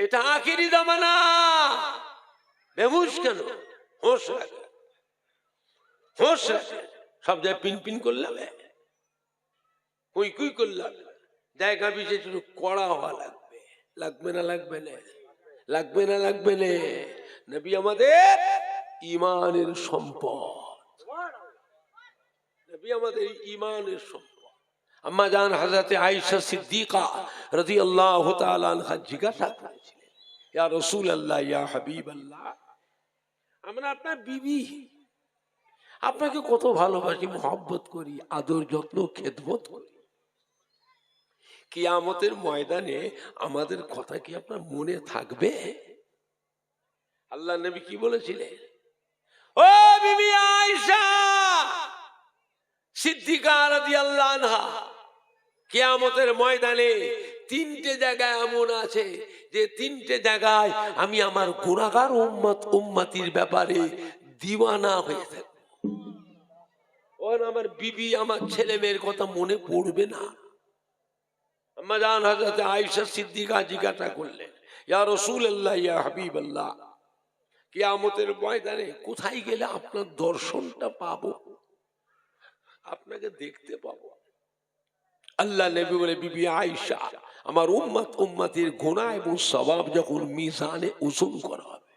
এটা আখিরি জামানা। বেহুশ কেন? হোশ রাখে, হোশ রাখে। সব জায়গায় পিন পিন করলাম, কুই কুই করলাম। জায়গা বিশেষ কড়া হওয়া লাগবে। লাগবে না লাগবে না? লাগবে না লাগবে না? নবী আমাদের ইমানের সম্পদ, নবী আমাদের ইমানের সম্পদ। আম্মা জান হযরত আয়েশা সিদ্দিকা রাদিয়াল্লাহু তাআলা আনহা জিজ্ঞাসা করেছিলেন, ইয়া রাসূলুল্লাহ, ইয়া হাবিবাল্লাহ, আমরা আপনার বিবি, আপনাকে কত ভালোবাসি, মহব্বত করি, আদর যত্ন খেদমত করি। কিয়ামতের ময়দানে আমাদের কথা কি আপনার মনে থাকবে? আল্লাহ নবী কি বলেছিলেন? ও বিবি আয়েশা সিদ্দিকা রাদিয়াল্লাহু আনহা, কিয়ামতের ময়দানে তিনটে জায়গায় এমন আছে যে তিনটে জায়গায় আমি আমার গুনাহগার উম্মতির ব্যাপারে দিওয়ানা হয়ে থাকব। ওর আমার বিবি, আমার ছেলে মেয়ের কথা মনে পড়বে না। আম্মা জান হযরত আয়েশা সিদ্দিকা জিজ্ঞাসা করলেন, ইয়া রাসূলুল্লাহ, ইয়া হাবিবাল্লাহ, কিয়ামতের ময়দানে কোথায় গেলে আপনার দর্শনটা পাবো, আপনাকে দেখতে পাবো? আল্লাহ নবী বলে, বিবি আয়েশা, আমার উম্মতির গুনাহ এবং সওয়াব যখন মিজানে ওজন করা হবে,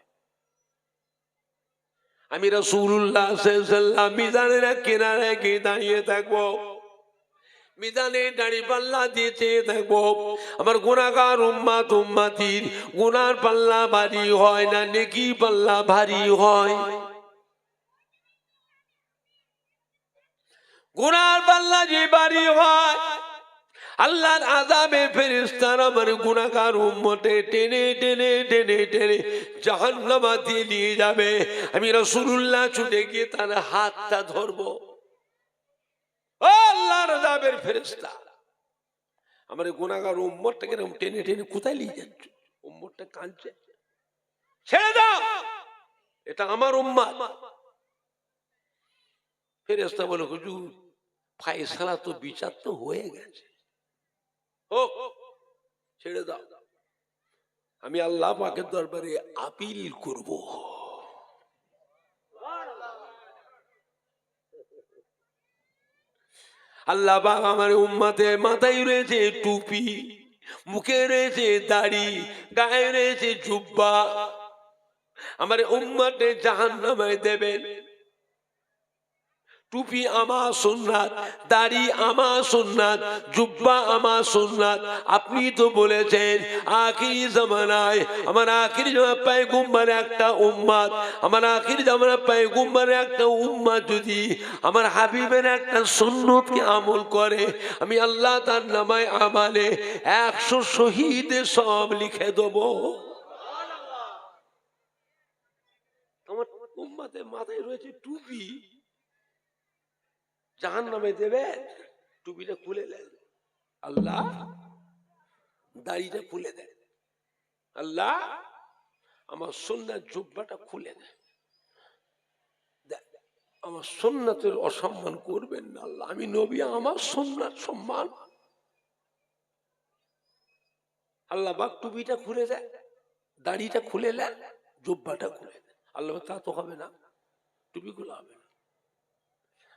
আমি রাসূলুল্লাহ সাল্লাল্লাহু আলাইহি ওয়াসাল্লাম মিজানের কিনারে গিয়ে দাঁড়িয়ে থাকবো। মিজানে দাঁড়িয়ে পাল্লা দিয়ে চেয়ে থাকবো। আমার গুনাহগার উম্মতির গুনার পাল্লা ভারী হয় না নেকি পাল্লা ভারী হয়? গুনার পাল্লা যে ভারী হয়, আল্লাহর আযাবে ফেরেশতারা আমার গুনাহগার উম্মতে টেনে টেনে টেনে টেনে জাহান্নামে দিয়ে নিয়ে যাবে। আমি রাসূলুল্লাহ ছুটে গিয়ে তার হাতটা ধরবো। ও আল্লাহর আযাবের ফেরেশতা, আমার গুনাহগার উম্মতটাকে টেনে টেনে কোথায় নিয়ে যাচ্ছ? উম্মতটা কাঁদছে, ছেড়ে দাও, এটা আমার উম্মত। ফেরেশতা বলে, হুজুর, ফায়সালা তো, বিচার তো হয়ে গেছে, হোক, ছেড়ে দাও, আমি আল্লাহ পাকের দরবারে আপিল করব। আল্লাহ পাক আমার উম্মতের মাথায় রয়েছে টুপি, মুখে রয়েছে দাড়ি, গায়ে রয়েছে জুব্বা। আমার উম্মতে জাহান্নামে দেবেন। টুপি আমার সুন্নাত, দাড়ি আমার সুন্নাত, জুব্বা আমার সুন্নাত। আপনি তো বলেছেন আখিরি জামানায় আমার আখিরি জামানায় পয়গম্বর একটা উম্মত, আমার আখিরি জামানায় পয়গম্বর একটা উম্মত যদি আমার হাবিবের একটা সুন্নতকে আমল করে, আমি আল্লাহ তার নামায় আমালে 100 শহীদের সব লিখে দেব। আমার উম্মতের মাথায় রয়েছে টুপি, জাহান্নামে দেবে, টুপিটা খুলে দেন। আল্লাহ দাড়িটা খুলে দেন। আল্লাহ আমার সুন্নাত জুব্বাটা খুলে দেন। আমার সুন্নাতের অসম্মান করবেন না আল্লাহ, আমি নবী, আমার সুন্নাত সম্মান। আল্লাহ পাক টুপিটা খুলে দেন, দাড়িটা খুলে দেন, জুব্বাটা খুলে দেন। আল্লাহ তা তো হবে না, টুপি খোলা হবে না,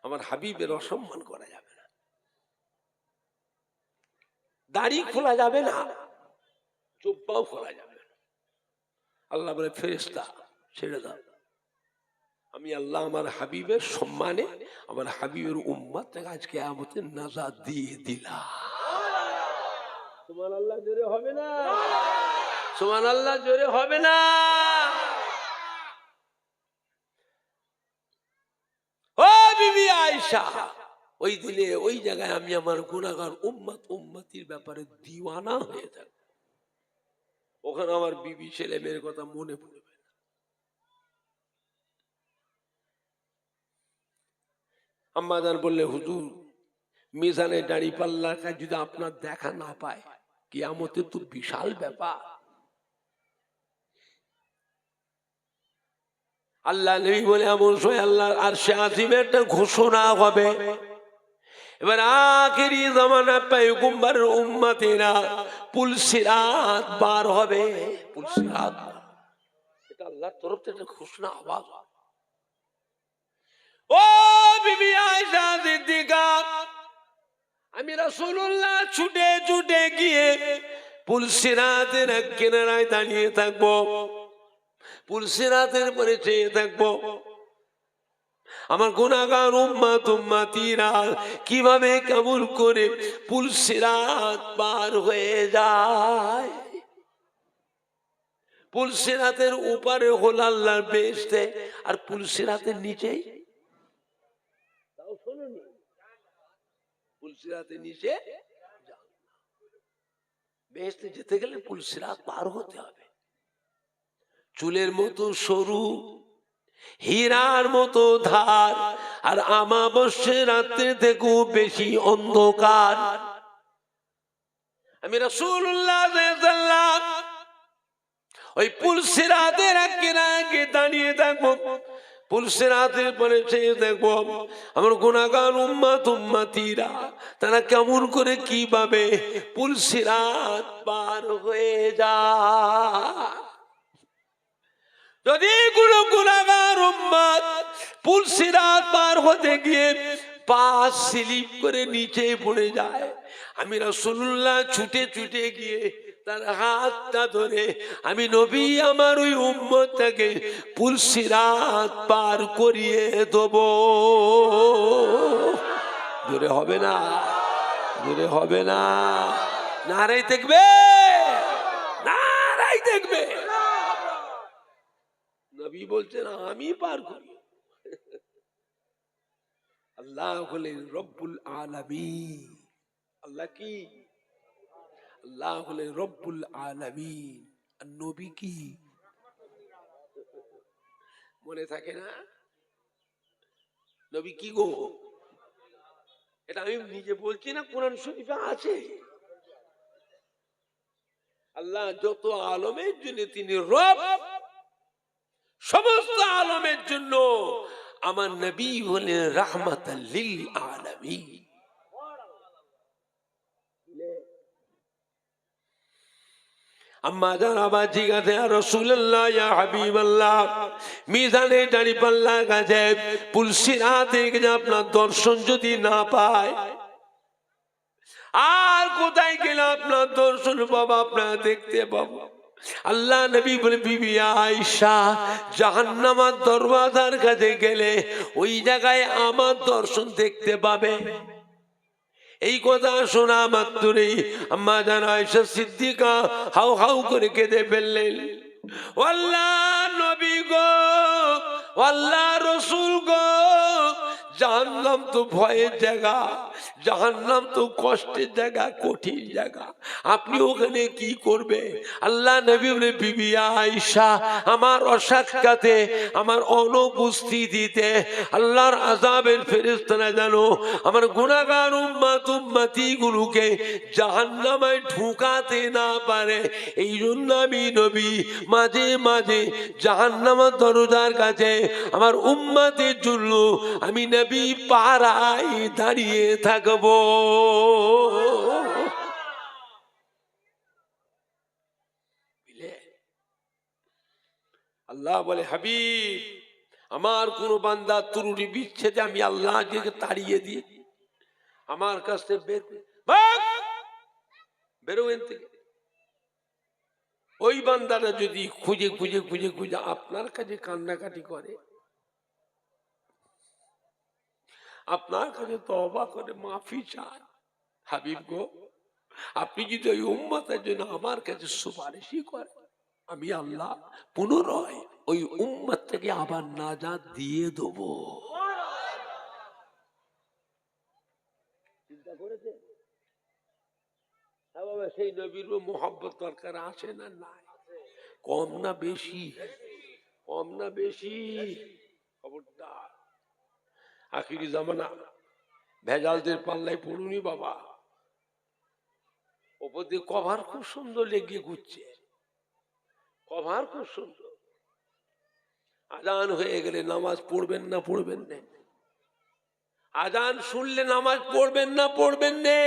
আমার হাবিবের অসম্মান করা যাবে না, দাড়ি খোলা যাবে না, জুব্বাও খোলা যাবে না। আল্লাহ বলে, ফেরেশতা ছেড়ে দাও, আমি আল্লাহ আমার হাবিবের সম্মানে আমার হাবিবের উম্মতকে আজকে কিয়ামতে নাজাত দিয়ে দিলাম। সুবহানাল্লাহ জোরে হবে না? সুবহানাল্লাহ জোরে হবে না? ও বিবি আয়েশা, ওই দিনে ওই জায়গায় আমি আমার গুনাহগার উম্মতির ব্যাপারে দিওয়ানা হয়ে থাকব। ওখানে আমার বিবি ছেলে মেয়ের কথা মনে পড়বে না। আম্মা জান বললে, হুজুর, মিজানে দাড়ি পাল্লার কাছে যদি আপনার দেখা না পায়, কিয়ামতে তো বিশাল ব্যাপার। আল্লাহ নবী বলে, এমন সময় আল্লাহর আরশে আজিমে একটা ঘোষণা হবে। এবার আখিরি জামানা পয়গম্বরের উম্মতেরা পুলসিরাত পার হবে। পুলসিরাত, এটা আল্লাহর তরফ থেকে ঘোষণা আওয়াজ। ও বিবি আয়েশা সিদ্দিকা, আমি রাসূলুল্লাহ ছুটে ছুটে গিয়ে পুলসিরাতের এক কিনারায় দাঁড়িয়ে থাকবো, পুলসিরাতের পরে চেয়ে থাকবো আমার গুনাহগার উম্মত উম্মতিরা কিভাবে কেমন করে পুলসিরাত পার হয়ে যায়। পুলসিরাতের উপরে হল আল্লাহর বেহেশতে, আর পুলসিরাতের নিচেই পুলসিরাতের নিচে বেহেশতে যেতে গেলে পুলসিরাত পার হতে হবে। চুলের মতো সরু, হীরার মতো ধার, আর আমাবস্যা রাত্রে থেকেও বেশি অন্ধকার। আমি রাসূলুল্লাহ সাল্লাল্লাহু আলাইহি ওই পুলসিরাতের আগে দাঁড়িয়ে থাকবো, পুলসিরাতের পরে চেয়ে দেখবো আমার গুনাহগার উম্মত উম্মতিরা তারা কেমন করে কিভাবে পুলসিরাত পার হয়ে যায়। যদি কোনো গুনাহগার উম্মত পুলসিরাত পার হতে গিয়ে পা স্লিপ করে নিচে পড়ে যায়, আমি রাসূলুল্লাহ ছুটে ছুটে গিয়ে তার হাতটা ধরে আমি নবী আমার ওই উম্মতটাকে পুলসিরাত পার করিয়ে দেব। দূরে হবে না, দূরে হবে না, নারাই দেখবে, নারাই দেখবে। নবী বলছেন আমি পার করি। আল্লাহ হলেন রব্বুল আলামিন। আল্লাহ কি? আল্লাহ হলেন রব্বুল আলামিন। আর নবী কি? মনে থাকে না? নবী কি গো? এটা আমি নিজে বলছি না, কোরআন শরীফে আছে। আল্লাহ যত আলমের জন্য তিনি রব, সমস্ত আলমের জন্য আমার নবী হলেন রাহমাতাল লিল আলামিন। আম্মা জান আবার জিজ্ঞাসা ইয়া রাসূলুল্লাহ ইয়া হাবিবাল্লাহ, মিজানে দাঁড়িপাল্লার কাছে পুলসিরাতে গিয়ে আপনার দর্শন যদি না পায়, আর কোথায় গেলে আপনার দর্শন পাবো, আপনার দেখতে পাবো? আল্লাহ নবী বলে বিবি আয়েশা জাহান্নামের দরওয়াজার কাছে গেলে ওই জায়গায় আমার দর্শন দেখতে পাবে। এই কথা শোনা মাত্রই আম্মা জান আয়েশা সিদ্দিকা হাউ হাউ করে কেঁদে ফেললেন। আল্লাহ নবী গো, আল্লাহ রাসূল গো, জাহান্নাম তো ভয়ের জায়গা, জাহান্নাম তো কষ্টের জায়গা, কঠিন জায়গা, আপনি ওখানে কি করবে? আল্লাহ নবী বলে বিবি আয়েশা আমার অসাক্ষাতে, আমার অনুপস্থিতিতে আল্লাহর আযাবের ফেরেশতারা জানো আমার গুনাহগার উম্মত উম্মতি গুলোকে জাহান্নামে ঢুকাতে না পারে। এই জন্য আমি নবী মাঝে মাঝে জাহান্নামের দরজার কাছে আমার উম্মতের জন্য আমি নবী পাড়ায় দাঁড়িয়ে থাকবো। আল্লাহ বলে হাবিব, আমার কোন বান্দা ত্রুটি বিচ্ছেদে আমি আল্লাহ তাড়িয়ে দিই, আমার কাছ থেকে বেরোবেন থেকে। ওই বান্দাটা যদি খুঁজে খুঁজে খুঁজে খুঁজে আপনার কাছে কান্নাকাটি করে, আপনার কাছে তওবা করে মাফি চায়, হাবিব গো আপনি যদি ওই উম্মতের জন্য আমার কাছে সুপারিশই করেন, আমি আল্লাহ পুনরায় ওই উম্মত থেকে আবার নাজাত দিয়ে দেব। চিন্তা করেছে? সেই নবীর মোহাব্বত দরকার আছে না নাই? কম না বেশি? কম না বেশি? খবরদার, আখিরি জামানা ভেজালদের পাল্লায় পড়ুনি বাবা। ওপর দিয়ে কভার খুব সুন্দর লেগে ঘুরছে, কভার খুব সুন্দর। আজান হয়ে গেলে নামাজ পড়বেন না পড়বেন না? আজান শুনলে নামাজ পড়বেন না পড়বেন না?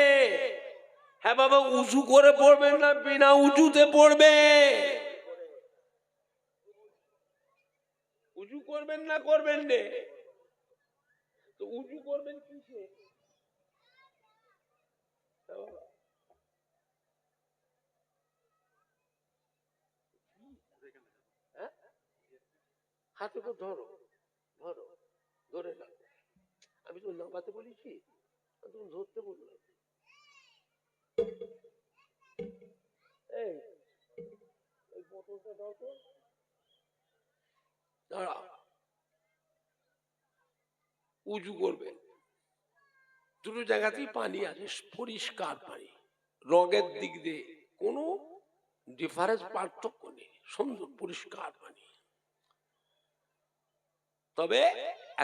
হ্যাঁ বাবা, উঁচু করে পড়বেন না, বিনা উঁচুতে পড়বে। উঁচু করবেন না, করবেন নে, তো উঁচু করবেন কিসে? হ্যাঁ, হাতে তো ধরো, ধরো, ধরে না। আমি তো নামাতে বলেছি, তুমি ধরতে বললাম। এই বোতলটা দাও তো, দাঁড়া। উঁচু করবেন, দুটো জায়গাতেই পানি আছে, পরিষ্কার পানি, রঙের দিক দিয়ে কোনো ডিফারেন্স, পার্থক্য নেই, সুন্দর পরিষ্কার পানি। তবে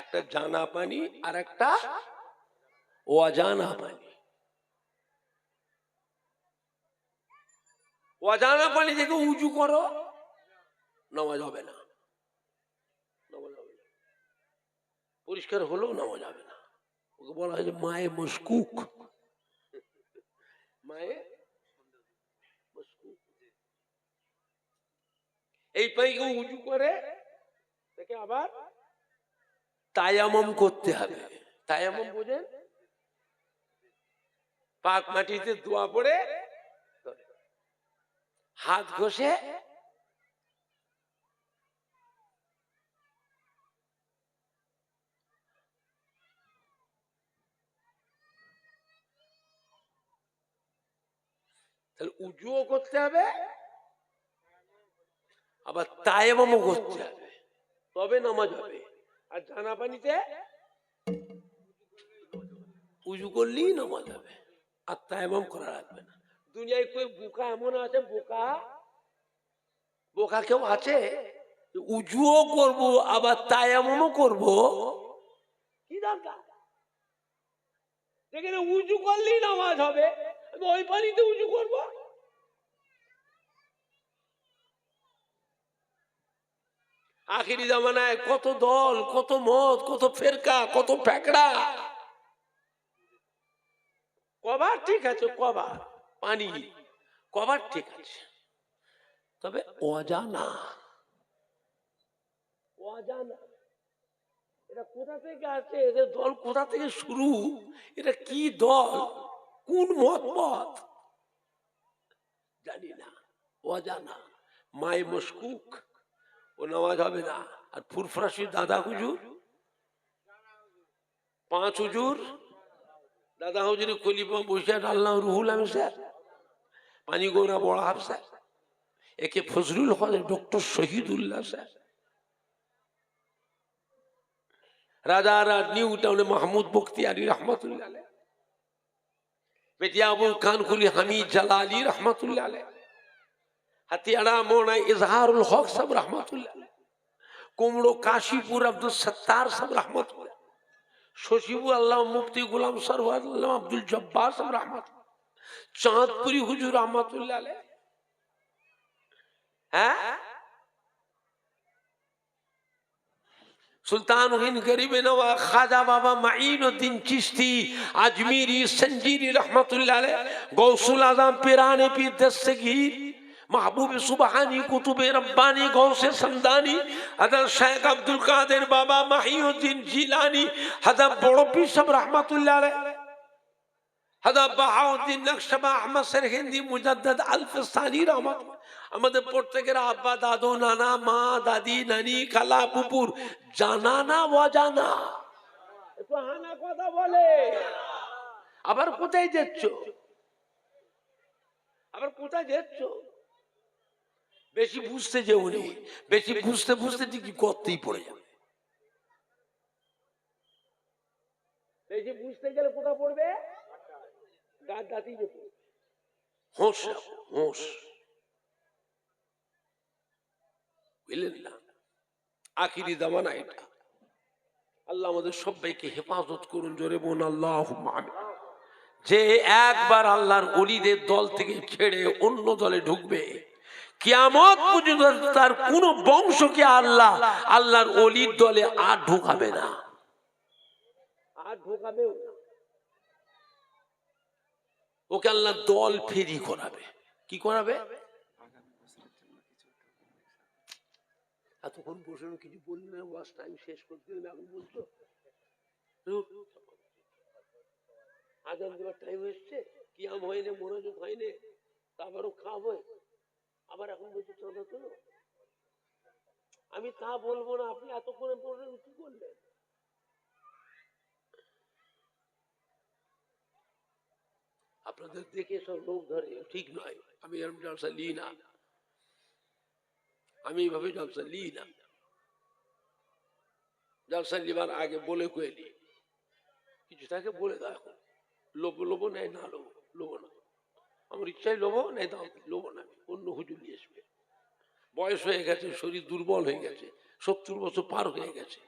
একটা জানা পানি আর একটা অজানা পানি। অজানা পানি থেকে উঁচু করো, নামাজ হবে না, নামাজ হবে না, পরিষ্কার হলেও নামাজ হবে না। ওকে বলা হয় যে মায়ে মশকুক, মায়ে মশকুক। এই পানিকে উঁচু করে তাকে আবার তায়াম্মুম করতে হবে। তায়াম্মুম বোঝেন? পাক মাটিতে দোয়া পড়ে হাত ঘষে তাহলে উজুও করতে হবে, আবার তায়াম্মুমও করতে হবে, তবে নামাজ হবে। আর জানা পানিতে উজু করলেই নামাজ হবে, আর তায়াম্মুম করা লাগবে না। দুনিয়ায় কই বোকা এমন আছে, বোকা বোকা কেউ আছে? উজুও করব আবার তায়াম্মুমও করব, কি দরকার? যেখানে উজু করলেই নামাজ হবে, আমি ওই পানিতে উজু করব? আখিরি জামানায় কত দল, কত মত, কত ফেরকা, কত ফ্যাকড়া। কবার ঠিক আছে, কবার পানি, কবার ঠিক আছে, তবে অজানা, অজানা এটা কোথা থেকে আছে, এদের দল কোথা থেকে শুরু, এটা কি দল, কোন মত জানি না, অজানা। মায়ে মশকুক, ও নামাজ হবে না। আর ফুরফুরাশি দাদা হুজুর, 5 হুজুর, দাদা হুজুর খলিফা বসে আল্লাহ রুহুল আমিন স্যার, পানি গৌরা বড় হাফসা, A K Fazlul Haq, doctor Shahidullah sir, Rajarhat new টাউনে মাহমুদ বখতিয়ারি রহমতুল্লাহ আলাইহ, বেটিয়াবুল কানকুলি হামিদ জালালি রহমতুল্লাহ আলাইহ, হাতিয়াড়া মোড়ায় ইজহারুল হক সাহেব রহমতুল্লাহ আলাইহ, কুমড়ো কাশীপুর আব্দুল সত্তার সাহেব রহমতুল্লাহ, শশীপুর আল্লাহ মুফতি গোলাম সরওয়ার আল্লাহ আব্দুল জব্বার সাহেব রহমতুল্লাহ, চাঁদপুরি হুজুর রহমতুল্লাহ আলাইহ, হ্যাঁ, सुल्तान गरीब नवा खाजा बाबा माइनुद्दीन चिश्ती अजमीरी संजीरी रहमतुल्लाह अलैह, गौसुल आजम पिराने पी दस्तगीर, महबूब सुबहानी कुतुबे रब्बानी गौसे समदानी, हजरत शेख अब्दुल कादिर बाबा माहिउद्दीन जिलानी, हजरत बड़ो पीर साहब रहमतुल्लाह अलैह, हजरत बहाउद्दीन नक्शबा अहमद सरहिंदी मुजद्दद अल्फसानी रहमतुल्लाह। আমাদের প্রত্যেকের আব্বা, দাদু, নানা, মা, দাদি, নানি, খালা, পুপুর, জানা না অজানা, একটু হানা কথা বলে। আবার কোথায় যাচ্ছ, আবার কোথায় যাচ্ছ? বেশি বুঝতে যেও নি, বেশি বুঝতে বুঝতে ঠিক গর্তেই পড়ে যাবে। বেশি বুঝতে গেলে কোথায় পড়বে? গাদ্দাতি যে পড়বে। হোশ হোশ, বুঝলেন না? আখিরি জামানা এটা। আল্লাহ আমাদের সবাইকে হেফাজত করুন, জোরে বলুন আল্লাহুম্মা আমিন। যে একবার আল্লাহর ওলিদের দল থেকে ছেড়ে অন্য দলে ঢুকবে, কিয়ামত পর্যন্ত তার কোন বংশকে আল্লাহ আল্লাহর ওলির দলে আর ঢুকাবে না, আর ঢুকাবেও না। ওকে আল্লাহ দল ফেরি করাবে। কি করাবে? এতক্ষণ বসে কিছু বললি না, ওয়াজ টাইম শেষ করতে হবে, এখন বলছো আজান দেওয়ার টাইম এসছে, কিয়াম হয়নি, মনোযোগ হয়নি, তারপরও খাওয়াবো, আবার এখন বলছো চাঁদা তোলো। আমি তা বলবো না, আপনি এতক্ষণে বললেন কি করলেন? আপনাদের দেখে সব লোক ধরে, ঠিক নয়। আমি এরকম জলসা লি না, আমি এইভাবে জলসা লি না। জলসা লিবার আগে বলে কইলি কিছু তাকে বলে দাও। এখন লোবো লোবো নেয় না, লোবো লোবো না, আমার ইচ্ছাই লোবো নেই, দাও লোবো না, আমি অন্য হুজুর নিয়ে আসবে। বয়স হয়ে গেছে, শরীর দুর্বল হয়ে গেছে, 70 বছর পার হয়ে গেছে,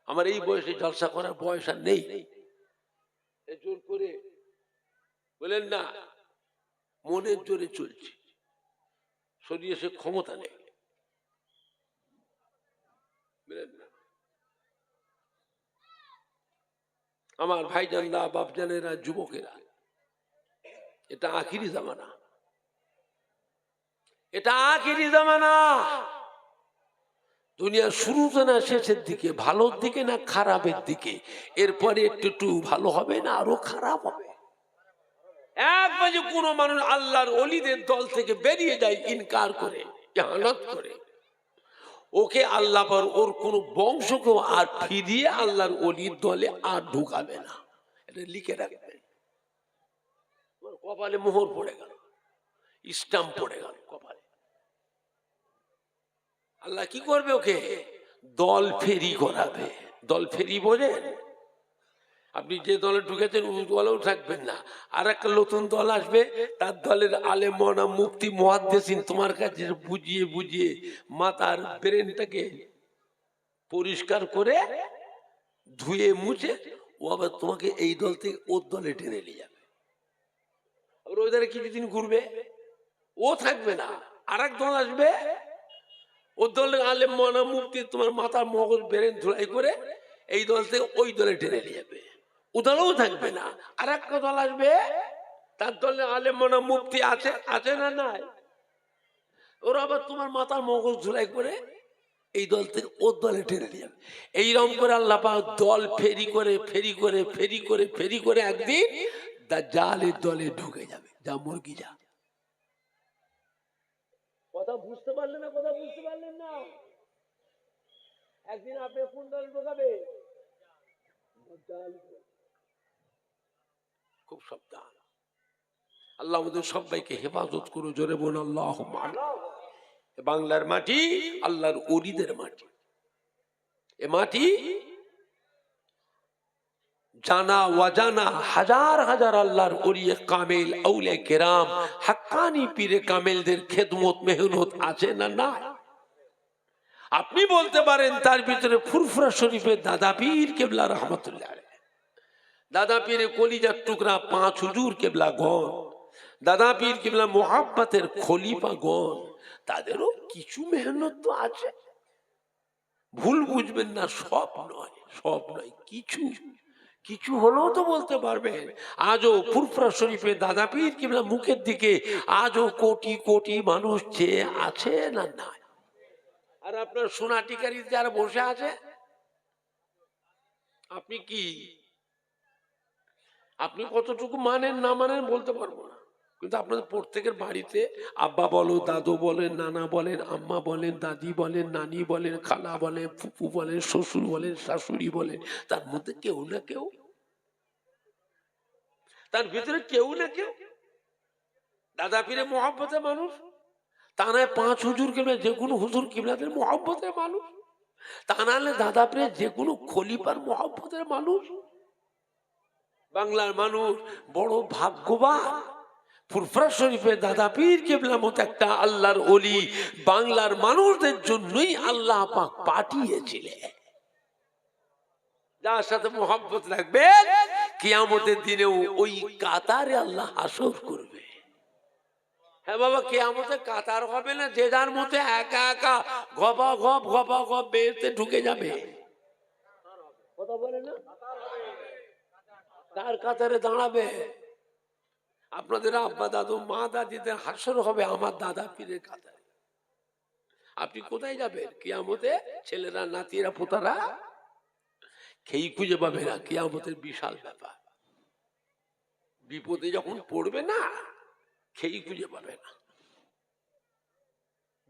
আমার এই বয়সে জলসা করার বয়স আর নেই। জোর করে বলেন না, মনের জোরে চলছে, শরীরে সে ক্ষমতা নেই, বলেন না। আমার ভাইজানরা, বাপজানেরা, যুবকেরা, এটা আখিরি জামানা, এটা আখিরি জামানা। দুনিয়া শুরুতে না শেষের দিকে, ভালোর দিকে না খারাপের দিকে, এরপরে একটু একটু ভালো হবে না আরো খারাপ হবে। এক বাজে কোন মানুষ আল্লাহর ওলিদের দল থেকে বেরিয়ে যায় ইনকার করে, ইহানত করে, ওকে আল্লাহ পর ওর কোন বংশকেও আর ফিরিয়ে আল্লাহর ওলির দলে আর ঢুকাবে না। এটা লিখে রাখবেন, কপালে মোহর পড়ে গেল, স্টাম্প পড়ে গেল কপালে। আল্লাহ কি করবে? ওকে দল ফেরি করাবে। দল ফেরি বোঝেন? আপনি যে দলে ঢুকেছেন ওই দলেও থাকবেন না, আর একটা নতুন দল আসবে, তার দলের আলেম মাওলানা মুফতি মুহাদ্দিসিন তোমার কাছে বুঝিয়ে বুঝিয়ে মাথার ব্রেনটাকে পরিষ্কার করে ধুয়ে মুছে ও আবার তোমাকে এই দল থেকে ওর দলে টেনে নিয়ে যাবে। আবার ওই দলে কিছুদিন ঘুরবে, ও থাকবে না, আর এক দল আসবে, ওর দলের আলেম মাওলানা মুফতি তোমার মাথার মগজ ব্রেন ধুলাই করে এই দল থেকে ওই দলে টেনে নিয়ে যাবে। উদলেও থাকবে না, আর একটা দল আসবে, তার দলে আলেম মাওলানা মুফতি আছে, আছে না নাই, ওরা আবার তোমার মাথার মগজ ধুলাই করে এই দল থেকে ওর দলে টেনে নিয়ে যাবে। এইরকম করে আল্লাহ পাক দল ফেরি করে ফেরি করে ফেরি করে ফেরি করে একদিন দাজ্জালের দলে ঢুকে যাবে। যা মুরগি যা। কথা বুঝতে পারলেন না? কথা বুঝতে পারলেন না? একদিন আপনি কোন দলে ঢোকাবে? খুব সাবধান। আল্লাহ আমাদের সবাইকে হেফাজত করো, জোরে বল আল্লাহুম্মা আমিন। বাংলার মাটি আল্লাহর ওলিদের মাটি। এ মাটি জানা ওয়াজানা হাজার হাজার আল্লাহর ওলিয়ে কামেল, আউলিয়া কেরাম, হাক্কানি পীরে কামেলদের খেদমত মেহনত আছে না নাই? আপনি বলতে পারেন তার ভিতরে ফুরফুরা শরীফের দাদা পীর কেবলা রহমতুল্লাহ আলাইহি, দাদা পীরে কলিজার টুকরা 5 হুজুর কেবলা গণ, দাদা পীর কেবলা মোহাব্বতের খলিফা গণ, তাদেরও কিছু মেহনত তো আছে। ভুল বুঝবেন না, সব নয়, সব নয়, কিছু কিছু হলেও তো বলতে পারবেন। আজও ফুরফুরা শরীফে দাদা পীর কিংবা মুখের দিকে আজও কোটি কোটি মানুষ চেয়ে আছে না নাই? আর আপনার সোনাটিকারি যারা বসে আছে, আপনি কি, আপনি কতটুকু মানেন না মানেন বলতে পারবো না, কিন্তু আপনাদের প্রত্যেকের বাড়িতে আব্বা বলো, দাদু বলেন, নানা বলেন, আম্মা বলেন, দাদি বলেন, নানি বলেন, খালা বলেন, ফুপু বলেন, শ্বশুর বলেন, শাশুড়ি বলেন, তার মধ্যে কেউ না কেউ, তার ভিতরে কেউ না কেউ দাদা পীরের মহব্বতের মানুষ। তা নয় 5 হুজুর কিংবা যে কোনো হুজুর কিবলাদের মহব্বতের মানুষ, তা নাহলে দাদা পীরের যে কোনো খলিফার মহব্বতের মানুষ। বাংলার মানুষ বড় ভাগ্যবান, ফুরফুরা শরীফে দাদা পীর কেবলার মতো একটা আল্লাহর ওলি বাংলার মানুষদের জন্যই আল্লাহ পাক পাঠিয়েছিলেন, যার সাথে মহব্বত রাখবে কিয়ামতের দিনেও ওই কাতারে আল্লাহ হাসর করবে। হ্যাঁ বাবা, কিয়ামতে কাতার হবে না, যে যার মতো একা একা গবা গপ বেরতে ঢুকে যাবে। কথা বলে না, তার কাতারে দাঁড়াবে। আপনাদের আব্বা দাদু মা দাদিদের হাসর হবে আমার দাদা পীরের কাতারে। আপনি কোথায় যাবেন কিয়ামতে? ছেলেরা নাতিরা পোতারা খেই খুঁজে পাবে না। কিয়ামতের বিশাল ব্যাপার। বিপদে যখন পড়বে না, খেই খুঁজে পাবে না।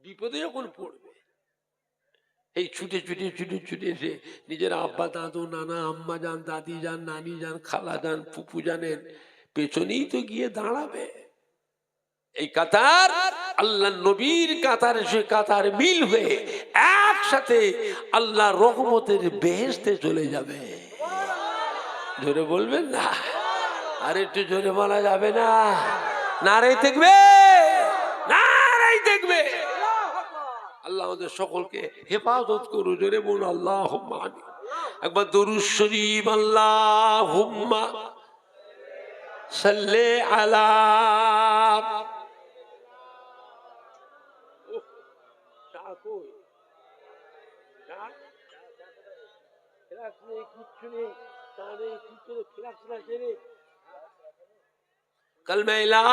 বিপদে যখন পড়বে, এই ছুটে ছুটে ছুটে ছুটে এসে নিজের আব্বা দাদু নানা আম্মা যান দাদি যান নানি যান খালা যান ফুপু জানেন পেছনেই তো গিয়ে দাঁড়াবে। এই কাতার আল্লাহ নবীর কাতার, সে কাতার মিল হয়ে একসাথে আল্লাহ রহমতের বেহেশতে চলে যাবে। জোরে বলবেন না? আর একটু জোরে বলা যাবে না? নারাই দেখবে, নারাই দেখবে। আল্লাহ আমাদের সকলকে হেফাজত করু। জোরে বলুন আল্লাহুম্মা আমিন। একবার দরুদ শরীফ আল্লাহুম্মা সাল্লি আলা। কালমা লা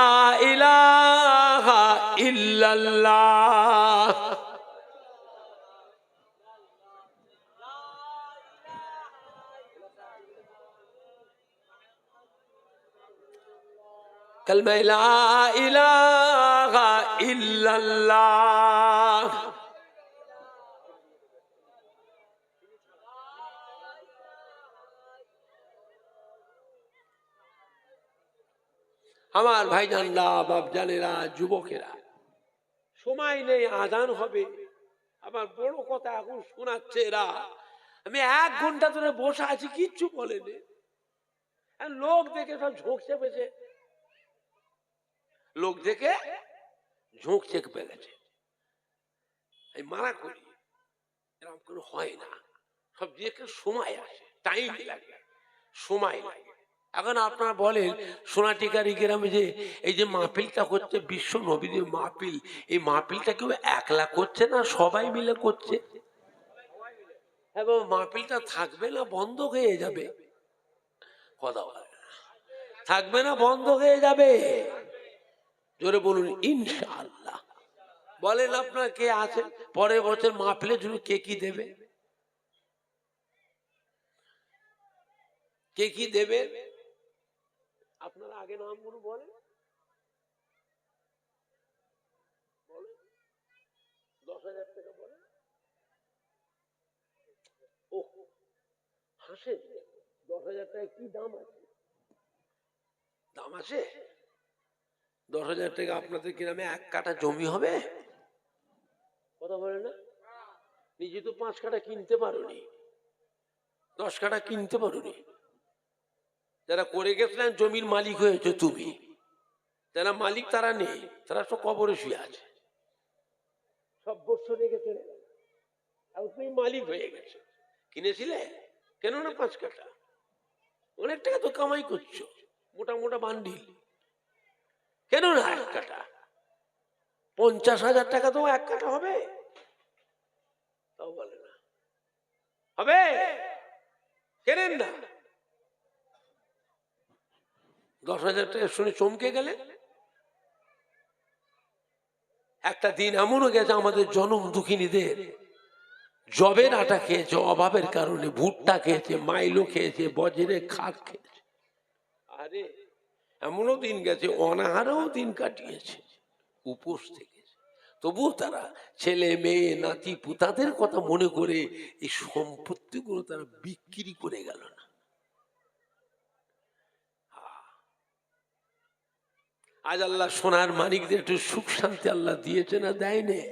ইলাহা ইল্লাল্লাহ। কালমা লা ইলাহা ইল্লাল্লাহ। আমার ভাইজানরা বাপজানেরা যুবকেরা, সময় নেই, আজান হবে। আমার বড় কথা এখন শোনাচ্ছে এরা। আমি 1 ঘন্টা ধরে বসে আছি, কিচ্ছু বলেনি। লোক দেখে সব ঝোঁকছে পেয়েছে, লোক দেখে ঝোঁকছে পেয়েছে। এই মারা করি, এরকম কোনো হয় না। সব দেখে সময় আসে, টাইম লাগে, সময় লাগে। এখন আপনারা বলেন সোনাটিকারি গ্রামে যে এই যে মাহফিলটা করছে, বিশ্ব নবীদের মাহফিল, এই মাহফিলটা কেউ একলা করছে না, সবাই মিলে করছে? এবং মাহফিলটা থাকবে না বন্ধ হয়ে যাবে? কথা বলে না, থাকবে না বন্ধ হয়ে যাবে? জোরে বলুন ইনশাআল্লাহ। বলেন আপনার কে আছে পরের বছর মাহফিলের জন্য? কে কি দেবে? কে কি দেবে? আপনারা আগে নামগুলো বলেন। 10,000 টাকা বলেন। ও হাসে, 10,000 টাকা কি দাম আছে? দাম আছে? 10,000 টাকা আপনাদের গ্রামে 1 কাঠা জমি হবে? কথা বলে না? নিজে তো 5 কাঠা কিনতে পারোনি, 10 কাঠা কিনতে পারোনি। যারা করে গেছিলেন জমির মালিক হয়েছে তুমি, যারা মালিক তারা নেই, তারা সব কবরে শুয়ে আছে। সব বর্ষ রেখেছে, তুমি মালিক হয়ে গেছে। কিনেছিলে কেন না? 5 কাঠা, অনেক টাকা তো কামাই করছো, মোটা মোটা বান্ডিল। কেন না 1 কাঠা? 50,000 টাকা তো 1 কাঠা হবে? তাও বলে না হবে, কেনেন না। 10,000 টাকা শুনে চমকে গেলে। একটা দিন এমনও গেছে আমাদের জনম দুঃখিনীদের জবের আটা খেয়েছে অভাবের কারণে, ভুট্টা খেয়েছে, মাইলো খেয়েছে, বজ্রে খাট খেয়েছে। আরে এমনও দিন গেছে অনাহারেও দিন কাটিয়েছে, উপোস থেকেছে। তবুও তারা ছেলে মেয়ে নাতি পুতাদের কথা মনে করে এই সম্পত্তিগুলো তারা বিক্রি করে গেল না। আজ আল্লাহ সোনার মানিকদের একটু সুখ শান্তি আল্লাহ দিয়েছে না দেয়নি?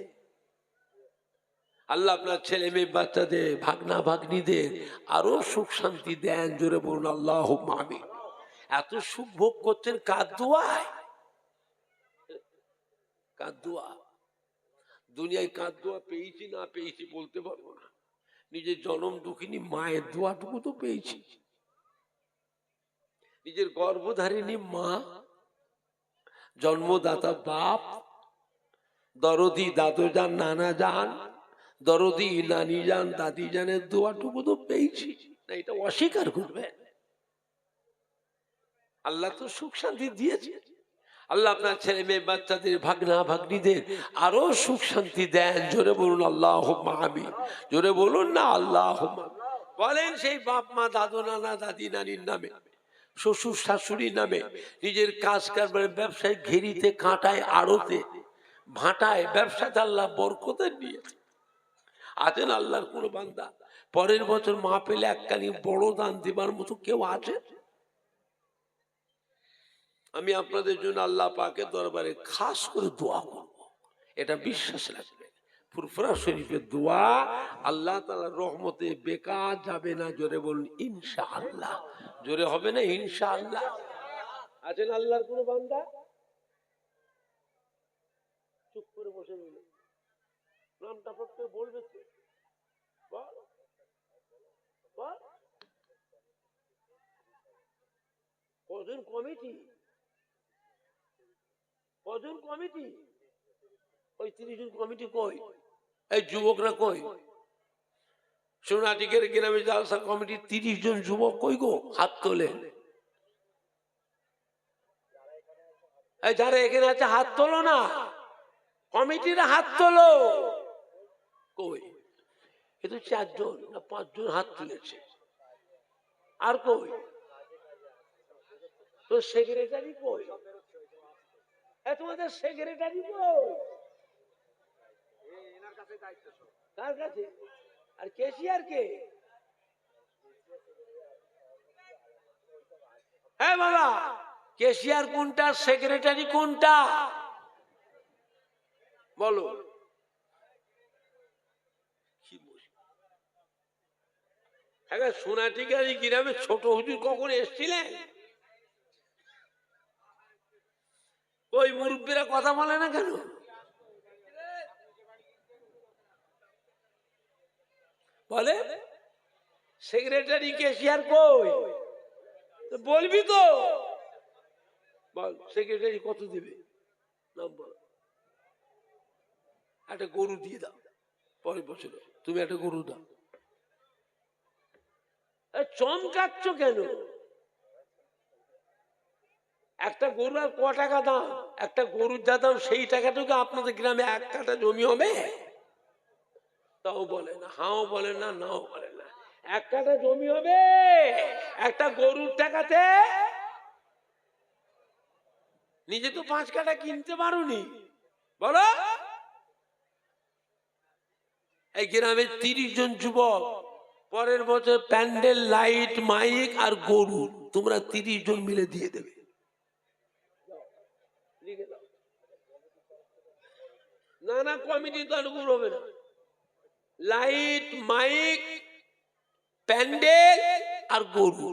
আল্লাহ আপনার ছেলে মেয়ে বাচ্চাদের ভাগনা ভাগ্নিদের আরো সুখ শান্তি দেন। জোরে বলুন আল্লাহুম্মা আমিন। এত সুখ ভোগ করছেন কার দোয়ায়? কার দোয়া? দুনিয়ায় কার দোয়া পেয়েছি না পেয়েছি বলতে পারবো না, নিজের জনম দুঃখিনী মায়ের দোয়াটুকু তো পেয়েছি। নিজের গর্ভধারিণী মা, জন্মদাতা বাপ, দরদি দাদু যান নানা যান, দরদি নানি যান দাদি জানের দোয়াটুকু তো পেয়েছি না, এটা অস্বীকার করবে? আল্লাহ তো সুখ শান্তি দিয়েছে। আল্লাহ আপনার ছেলে মেয়ে বাচ্চাদের ভাগনা ভাগ্নিদের আরো সুখ শান্তি দেন। জোরে বলুন আল্লাহুম্মা আমিন। জোরে বলুন না আল্লাহুম্মা। বলেন সেই বাপ মা দাদু নানা দাদি নানির নামে, শ্বশুর শাশুড়ির নামে, নিজের কাজ কারবার ব্যবসায় ঘেরিতে কাঁটায় আড়তে ভাটায় ব্যবসাতে আল্লাহ বরকতের নিয়েছে। আছেন আল্লাহর কোন বান্দা পরের বছর মা পেলে একখানি বড় দান দেবার মতো কেউ আছে? আমি আপনাদের জন্য আল্লাহ পাকের দরবারে খাস করে দোয়া করব, এটা বিশ্বাস রাখবেন। ফুরফুরা শরীফের দোয়া আল্লাহ তাআলার রহমতে বেকার যাবে না। জোরে বলুন ইনশাআল্লাহ। জোরে হবে না ইনশাআল্লাহ? আছেন আল্লাহর কোন বান্দা? চুপ করে বসে রইল, নামটা পড়তে বলবে তো? বল বল। কজন কমিটি? কজন কমিটি? ওই 30 জন কমিটি কই? এই যুবকরা কই? সোনাটিকের গ্রামে জালসা কমিটির 30 জন যুবক কই গো? হাত তোলে। এই যারা এখানে আছে হাত তোলো না, কমিটির হাত তোলো। কই? এ তো 4 জন না 5 জন হাত তুলেছে। আর কই? তো সেক্রেটারি কই? তোমাদের সেক্রেটারি কই? কার কাছে? আর কেশিয়ার কে? হ্যাঁ বাবা, কেশিয়ার কোনটা, সেক্রেটারি কোনটা বলো? সোনাটিকার গ্রামে ছোট হুজুর কখন এসেছিলেন? ওই মুরব্বীরা কথা বলে না কেন? বলে সেক্রেটারি কেশিয়ার কই? বলবি তো? বল সেক্রেটারি কত দিবে? নম্বর একটা গরু দিয়ে দাও, পরের বছরে তুমি একটা গরু দাও। চমকাচ্ছ কেন? একটা গরু আর ক টাকা দাম? একটা গরুর যা দাম সেই টাকাটুকু আপনাদের গ্রামে 1 কাঠা জমি হবে? তাও বলে না, হাও বলে না, নাও বলে না। 1 কাঠা জমি হবে একটা গরুর টাকাতে? নিজে তো 5 কাঠা কিনতে পারোনি, বলো? এই গ্রামে 30 জন যুবক পরের বছর প্যান্ডেল, লাইট, মাইক আর গরু তোমরা 30 জন মিলে দিয়ে দেবে। না না, কমিটি তো অনুকূল হবে না। লাইট, মাইক, প্যান্ডেল আর গরু,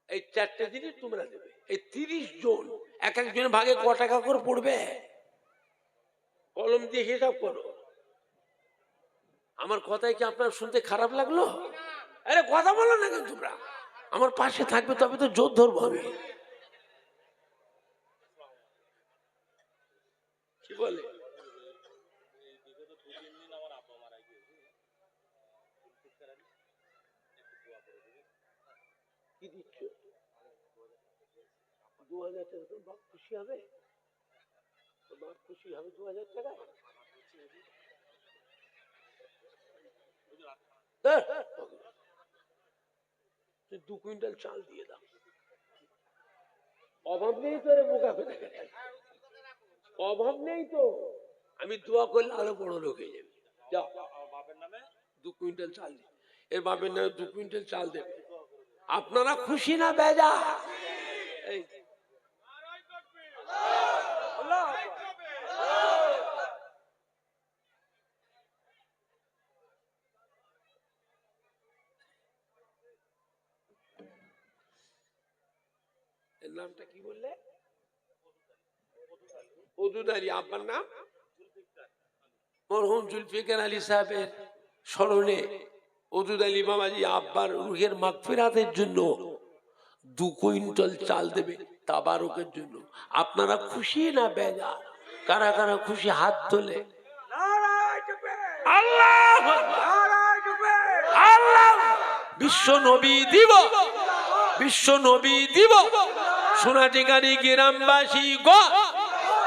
এই 4টে জিনিস তোমরা দেবে। এই 30 জন এক একজনের ভাগে ক টাকা করে পড়বে? কলম দিয়ে হিসাব করো। আমার কথায় কি আপনার শুনতে খারাপ লাগলো? আরে কথা বলো না কেন তোমরা? আমার পাশে থাকবে তবে তো জোর ধরবো আমি। কি বলে? কি দিচ্ছ? 2000 টাকা। বাপ খুশি হবে? বাপ খুশি হবে 2000 টাকা? 2 কুইন্টাল চাল দিয়ে দাও। অভাব নেই তো রে বোকা, অভাব নেই তো। আমি দোয়া করলে আরো বড় লোক হয়ে যাবে। যাও, বাপের নামে 2 কুইন্টাল চাল দিই। এর বাপের নামে 2 কুইন্টাল চাল দেবে। আপনারা খুশি না বেজা? এই এর নামটা কি বললে? ওদুদ আলী। আব্বার নাম? মরহুম জুলফিকার আলী সাহেবের স্মরণে ওদুদ আলী বাবাজি আব্বার রুহের মাগফিরাতের জন্য 2 কুইন্টাল চাল দেবে তাবারকের জন্য। আপনারা খুশি না বেজা? কারা কারা খুশি হাত তোলে। আল্লাহু আকবার, আল্লাহ। বিশ্ব নবী দিব, বিশ্ব নবী দিব। সোনাটিকারি গ্রামবাসী গো,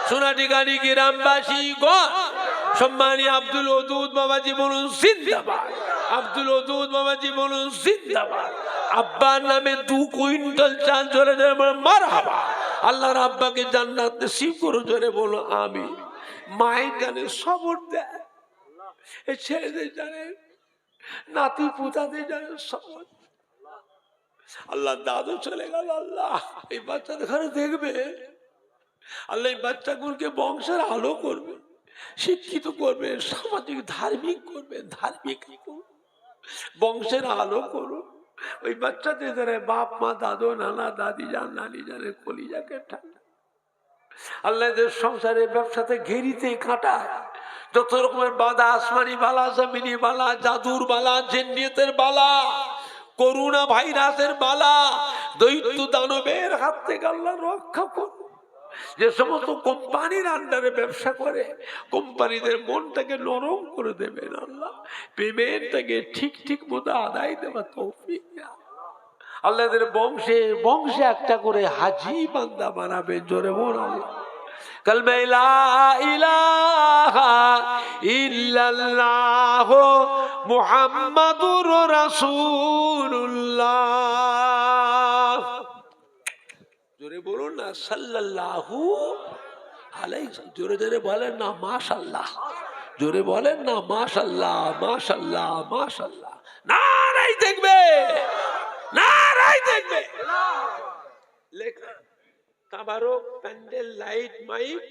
সোনাটিকারি গ্রামবাসী গো, সম্মানী আব্দুল ওদুদ বাবাজি বলুন জিন্দাবাদ, আব্দুল ওদুদ বাবাজি বলুন জিন্দাবাদ। আব্বার নামে 2 কুইন্টাল চাল জোরে জোরে মারহাবা। আল্লাহর আব্বাকে জান্নাত নসিব করো, জোরে বলো আমিন। মায়ের জানে সবর দেয়, এই ছেলেদের জানে, নাতি পুতাদের জানে সবর। আল্লাহ দাদু চলে গেল, আল্লাহ এই বাচ্চাদের ঘরে দেখবে, আল্লাহ এই বাচ্চাগুলোকে বংশের আলো করবে, শিক্ষিত করবে, সামাজিক ধার্মিক করবে, ধার্মিক বংশের আলো করো। ওই বাচ্চাদের দ্বারা বাপ মা দাদু নানা দাদি যান নানি জানের কলিজাকে ঠান্ডা। আল্লাহ সংসারে ব্যবসাতে ঘেরিতে কাটায় যত রকমের বাধা, আসমানি বালা, জমিনি বালা, জাদুর বালা, জিন্নিয়তের বালা, করোনা ভাইরাসের বালা, দৈত্য দানবের হাত থেকে আল্লাহ রক্ষা করুন। যে সমস্ত কোম্পানির আন্ডারে ব্যবসা করে কোম্পানিদের মনটাকে নরম করে দেবেন আল্লাহ, পেমেন্টটাকে ঠিক ঠিক মতো আদায় দেওয়া তৌফিক আল্লাহদের বংশে বংশে একটা করে হাজি বান্দা বানাবেন, জোরে বল আল্লাহ। কালমা লা ইলাহা ইল্লাল্লাহ মুহাম্মাদুর রাসূলুল্লাহ, জোরে বলুন না সাল্লাল্লাহু আলাইহি, জোরে জোরে বলেন না মাশাআল্লাহ, জোরে বলেন না মাশাআল্লাহ, মাশাআল্লাহ, মাশাআল্লাহ। নারাই দেখবে, নারাই দেখবে, লেখা তাবারক, প্যান্ডেল, লাইট, মাইক,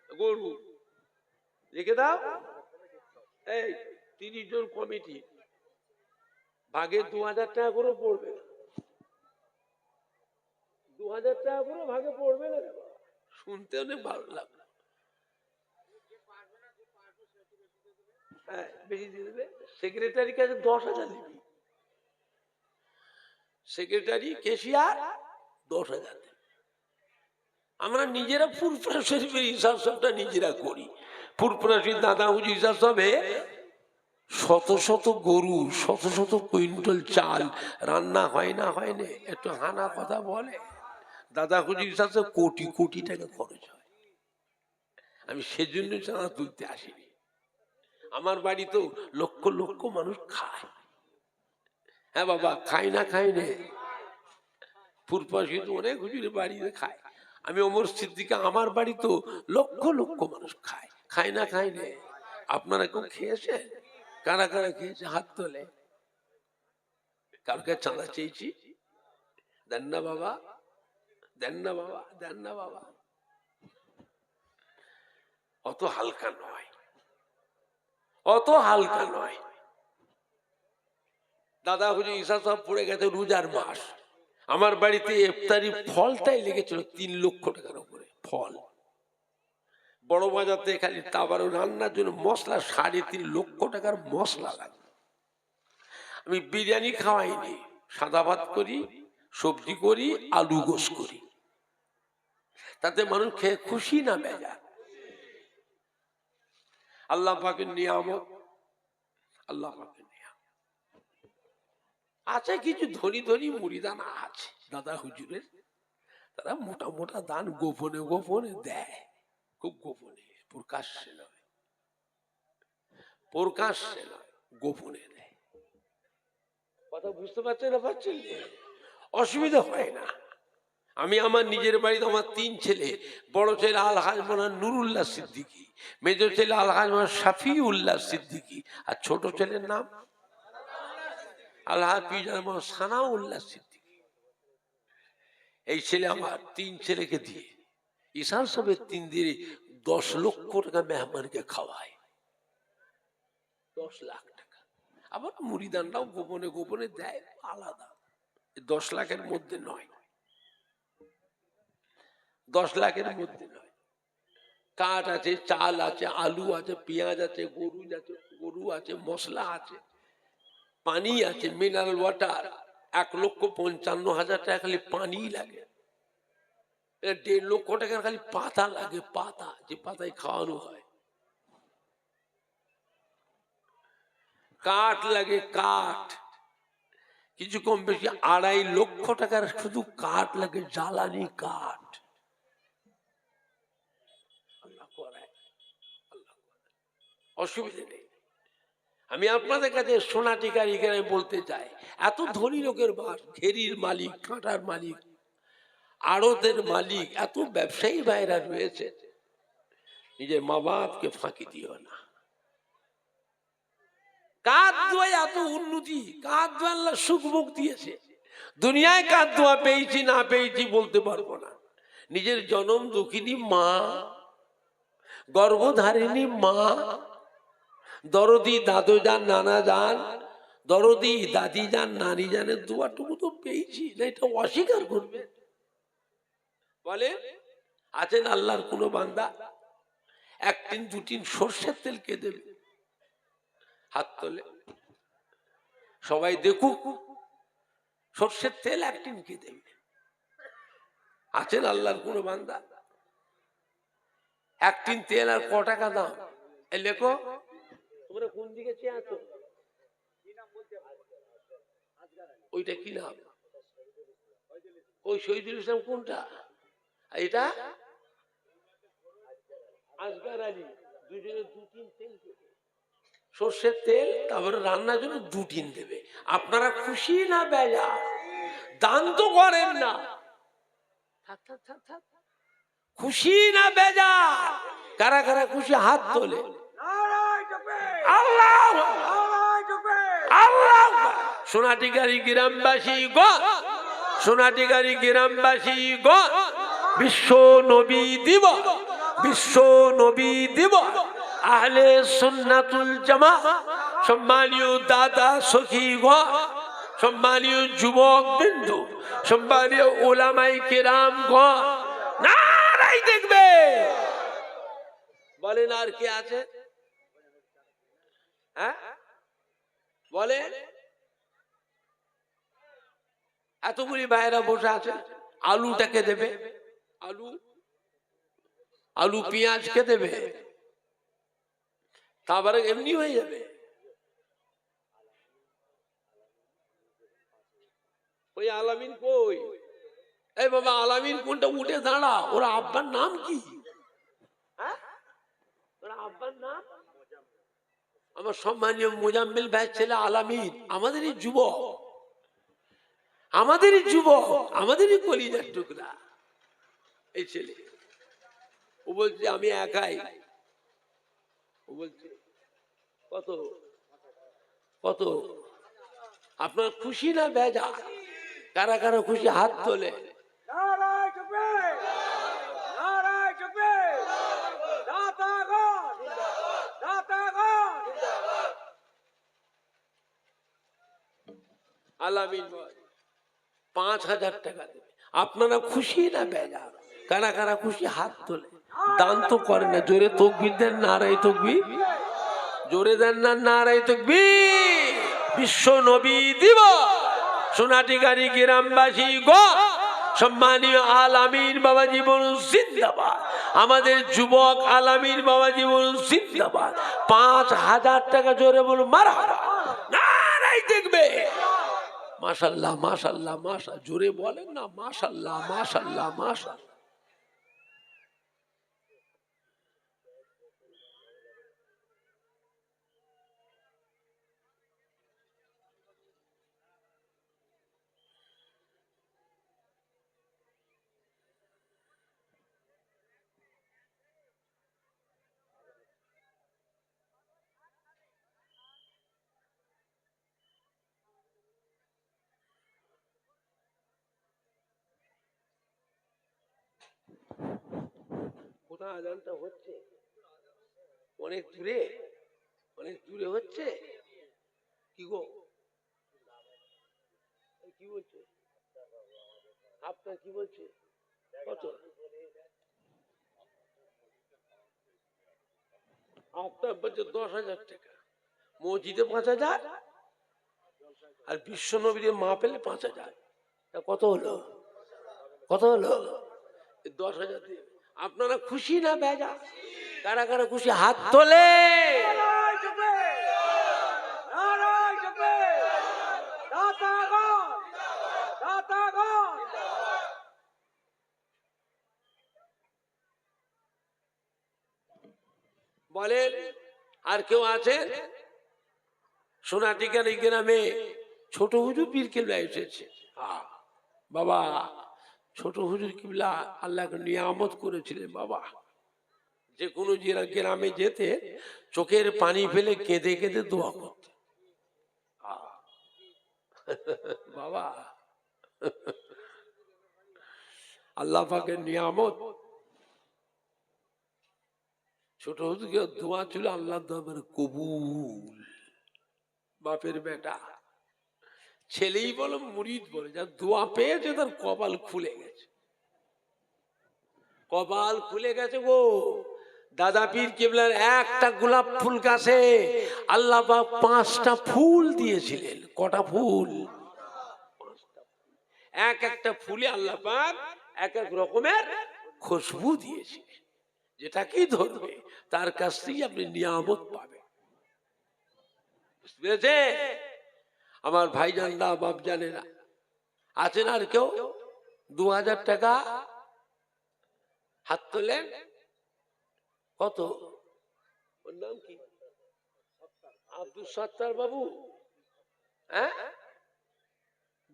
গরু লিখে দাও। এই 30 জন কমিটি ভাগে 2000 টাকা করে পড়বে, 2000 টাকা করে ভাগে পড়বে না, শুনতে অনেক ভালো লাগলো। হ্যাঁ বেশি দিয়ে দেবে, সেক্রেটারির কাছে 10,000 দিবি, সেক্রেটারি কেশিয়ার 10,000। আমরা নিজেরা ফুরফুরা শরীফের হিসাব সবটা নিজেরা করি। ফুরফুরা শরীফ দাদা হুজুর হিসাব সবে শত শত গরু, শত শত কুইন্টাল চাল রান্না হয় না, হয় না, একটু হানা কথা বলে। দাদা হুজুর হিসাব কোটি কোটি টাকা খরচ হয়। আমি সেজন্য চাঁদা তুলতে আসিনি, আমার বাড়ি তো লক্ষ লক্ষ মানুষ খায়। হ্যাঁ বাবা, খাই না খাই নে, ফুরফুরা শরীফ অনেক হুজুরের বাড়িতে খায়। আমি ওমর সিদ্দিকে, আমার বাড়ি তো লক্ষ লক্ষ মানুষ খায়, খায় না খাই নে। আপনারা কেউ খেয়েছেন? কারা কারা খেয়েছে হাত তোলে। কালকে চাঁদা চেয়েছি, দেন না বাবা, দেন না বাবা, দেন না বাবা। অত হালকা নয়, অত হালকা নয়। দাদা হুজুর ঈসা সাহেব পড়ে গেছে রোজার মাস, আমার বাড়িতে ইফতারি ফলটাই লেগেছিল 3 লক্ষ টাকার উপরে ফল। বড় বাজারতে খালি তাবারও রান্নার জন্য মশলা 3.5 লক্ষ টাকার মশলা লাগে। আমি বিরিয়ানি খাওয়াইনি, সাদা ভাত করি, সবজি করি, আলু গোশ করি, তাতে মানুষ খেয়ে খুশি না বেজার। আল্লাহ পাকের নিয়ামত, আল্লাহ পাকের নিয়ামত। আছে কিছু ধনী ধনী মুরিদানা আছে দাদা হুজুরের, তারা মোটা মোটা দান গোপনে গোপনে দেয়, খুব গোপনে, প্রকাশ্যে নয়, প্রকাশ্যে নয়, গোপনে দেয়। কথা বুঝতে পারছেন না? পারছেন? অসুবিধা হয় না। আমি আমার নিজের বাড়িতে আমার 3 ছেলে, বড় ছেলে আলহাজ মাওলানা নুরুল্লাহ সিদ্দিকী, মেজর ছেলে আলহাজ মাওলানা শাফিউল্লাহ সিদ্দিকী, আর ছোট ছেলের নাম আলহাজ পিজার মাওলানা সানাউল্লাহ সিদ্দিকী। এই ছেলে আমার 3 ছেলেকে দিয়ে ঈশান সাহেবের 3 দিনে 10 লক্ষ টাকা মেহমানকে খাওয়ায়, 10 লাখ টাকা। আবার মুরিদানরাও গোপনে গোপনে দেয়, আলাদা, 10 লাখের মধ্যে নয়, 10 লাখের মধ্যে নয়। কাঠ আছে, চাল আছে, আলু আছে, পেঁয়াজ আছে, গরু আছে, মশলা আছে, পানি আছে, মিনারেল ওয়াটার। 1,55,000 টাকা খালি পানি লাগে, 1.5 লক্ষ টাকার খালি পাতা লাগে, পাতা, যে পাতায় খাওয়ানো হয়। কাঠ লাগে, কাঠ, কিছু কম বেশি 2.5 লক্ষ টাকার শুধু কাঠ লাগে, জ্বালানি কাঠ। অসুবিধা নেই। আমি আপনাদের কাছে সোনাটিকার এখানে বলতে চাই, এত ধনী লোকের বাস, ঘেরির মালিক, কাঁটার মালিক, আড়তের মালিক, এত ব্যবসায়ী ভাইরা রয়েছে, নিজের মা বাপকে ফাঁকি দিও না। কাঁধ দোয়া এত উন্নতি, কাঁধ দোয়া আল্লাহ সুখ মুখ দিয়েছে। দুনিয়ায় কাঁধ দোয়া পেয়েছি না পেয়েছি বলতে পারবো না। নিজের জনম দুঃখিনী মা, গর্ভধারিণী মা, দরদি দাদু যান, নানা যান, দরদি দাদি যান, নানি জানের দোয়াটুকু তো পেয়েছি না, এটা অস্বীকার করবে? বলে আছেন আল্লাহর কোন বান্দা 1 টিন 2 টিন সর্ষের তেল কে দেবে? হাত তোলে, সবাই দেখুক সর্ষের তেল 1 টিন কে দেবে? আছেন আল্লাহর কোন বান্দা? 1 টিন তেল আর ক টাকা দাম? এই লেখো, তোমরা কোন দিকে চেয়ে আছো? ওইটা কি নাম? ওই শহীদুল ইসলাম কোনটা? এটা আসগার আলী। দুজনে 2 টিন তেল দেবে, সর্ষের তেল, তারপরে রান্নার জন্য 2 টিন দেবে। আপনারা খুশি না বেজা? দান তো করেন না, খুশি না বেজা? কারা কারা খুশি হাত তোলে। আল্লাহ আল্লাহ। সোনাটিকারি গ্রামবাসী গো, সোনাটিকারি গ্রামবাসী গো, বিশ্ব নবী দিবস, বিশ্ব নবী দিবস, আহলে সুন্নাতুল জামাত, সম্মানীয় দাদা সখী গো, সম্মানীয় যুবক বিন্দু, সম্মানীয় ওলামায়ে কেরাম গো, নারাই দেখবে। বলেন আর কে আছে? হ্যাঁ বলেন। এতগুলি ভাইয়েরা বসে আছে, আলুটাকে দেবে? আলু আলু পেঁয়াজ কে দেবে? তারপরে এমনি হয়ে যাবে। ওই আলামিন কই? এই বাবা আলামিন কোনটা? উঠে দাঁড়া। ওরা আব্বার নাম কি? হ্যাঁ ওরা আব্বার নাম? আমার সম্মানীয় মুজাম্মিল ভাই ছেলে আলামিন, আমাদেরই যুবক, আমাদেরই যুবক, আমাদেরই কলিজার টুকরা। এই ছেলে ও বলছে আমি একাই। ও বলছে কত কত? আপনার খুশি না বেজা? কারা কারা খুশি হাত তোলে। আলামিন 5,000 টাকা দেবে। আপনারা খুশি না বেজা? কারা কারা খুশি হাত তোলে। দান তো করে না। জোরে তাকবীর দেন, নারায়ে তাকবীর। জোরে দেন না নারায়ে তাকবীর। বিশ্ব নবী দিবস, সোনাটিকারি গ্রামবাসী গো, সম্মানীয় আলামিন বাবাজি বলুন জিন্দাবাদ। আমাদের যুবক আলামিন বাবাজি বলুন জিন্দাবাদ। 5,000 টাকা জোরে বলুন মারহাবা, নারায়ে দেখবে। মাশাআল্লাহ মাশাআল্লাহ মাশাআল্লাহ, জোরে বলেন না মাশাআল্লাহ মাশাআল্লাহ মাশাআল্লাহ। কোথায় আজানটা হচ্ছে? অনেক দূরে, অনেক দূরে হচ্ছে। কি গো কি বলছে? আপনার কি বলছে? কত? আপনার বলছে 10,000 টাকা। মসজিদে 5,000 আর বিশ্ব নবীর মা পেলে 5,000। কত হলো? কত হলো? 10,000 দিয়ে আপনারা খুশি না বেজা? কারা কারা খুশি হাত তোলে। আর কেউ আছেন? সোনাটিকার এই গ্রামে ছোট হুজুর পীর কেবলা এসেছে। বাবা, ছোট হুজুর কিবলা আল্লাহকে নিয়ামত করেছিলেন বাবা। যে কোনো গ্রামে যেতে চোখের পানি ফেলে কেঁদে কেঁদে দোয়া করতে বাবা। আল্লাহ পাকের নিয়ামত। ছোট হুজুরকে দোয়া ছিল আল্লাহ দরবারে কবুল। বাপের বেটা, ছেলেই বলো মুরিদ বলে, যা দোয়া পেয়েছে তার কপাল খুলে গেছে, কপাল খুলে গেছে গো। দাদা পীর কেবলার একটা গোলাপ ফুল গাছে আল্লাহ পাক 5টা ফুল দিয়েছিলেন। কটা ফুল? এক একটা ফুলে আল্লাহ পাক এক এক রকমের খুশবু দিয়েছিলেন। যেটা কি ধরবে তার কাছ থেকে আপনি নিয়ামত পাবেন। বুঝতে পেরেছে আমার ভাইজানরা, বাপ জানেরা? আছেন আর কেউ? 2000 টাকা হাত তোলেন। কত? ওর নাম কি? আব্দুল সত্তার বাবু। হ্যাঁ,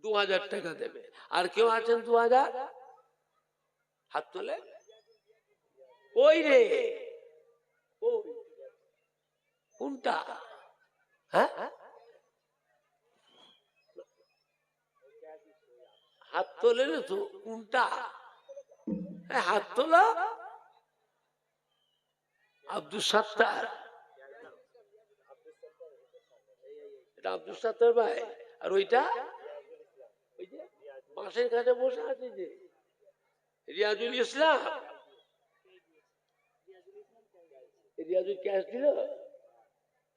2000 টাকা দেবে। আর কেউ আছেন 2000? হাত তোলে। ওই রে, কোনটা? হ্যাঁ, হাত তোলে না তো, কোনটা? হাত তোলা। আব্দুল সত্তার, এটা আব্দুল সত্তার ভাই। আর ওইটা ওই যে পাশের কাছে বসে আছে যে রিয়াজুল ইসলাম। রিয়াজুল ক্যাশ দিল,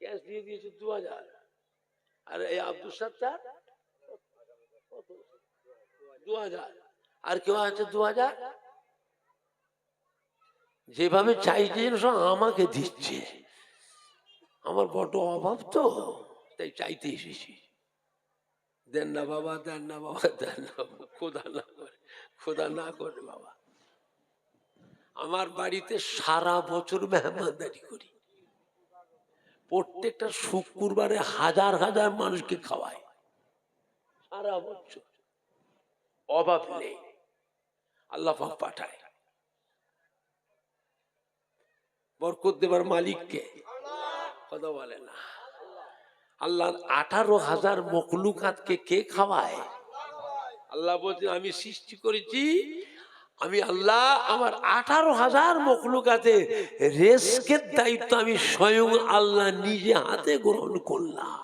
ক্যাশ দিয়ে দিয়েছে 2000। আর এই আব্দুল সত্তার 2000। আর কেউ আছে 2000? যেভাবে চাইছে সব আমাকে দিচ্ছে। আমার বড় অভাব তো, তাই চাইতে এসেছি। দেন না বাবা, দেন না বাবা, দেন না, খোদা না করে, খোদা না করে বাবা। আমার বাড়িতে সারা বছর মেহমানদারি করি, প্রত্যেকটা শুক্রবারে হাজার হাজার মানুষকে খাওয়াই, সারা বছর অভাব নেই। আল্লাহ পাক পাঠায়। বরকত দেবার মালিককে কথা বলে না। আল্লাহ 18,000 মখলুকাতকে কে খাওয়ায়? আল্লাহ বলছেন আমি সৃষ্টি করেছি, আমি আল্লাহ আমার 18,000 মখলুকাতে রিজকের দায়িত্ব আমি স্বয়ং আল্লাহ নিজে হাতে গ্রহণ করলাম।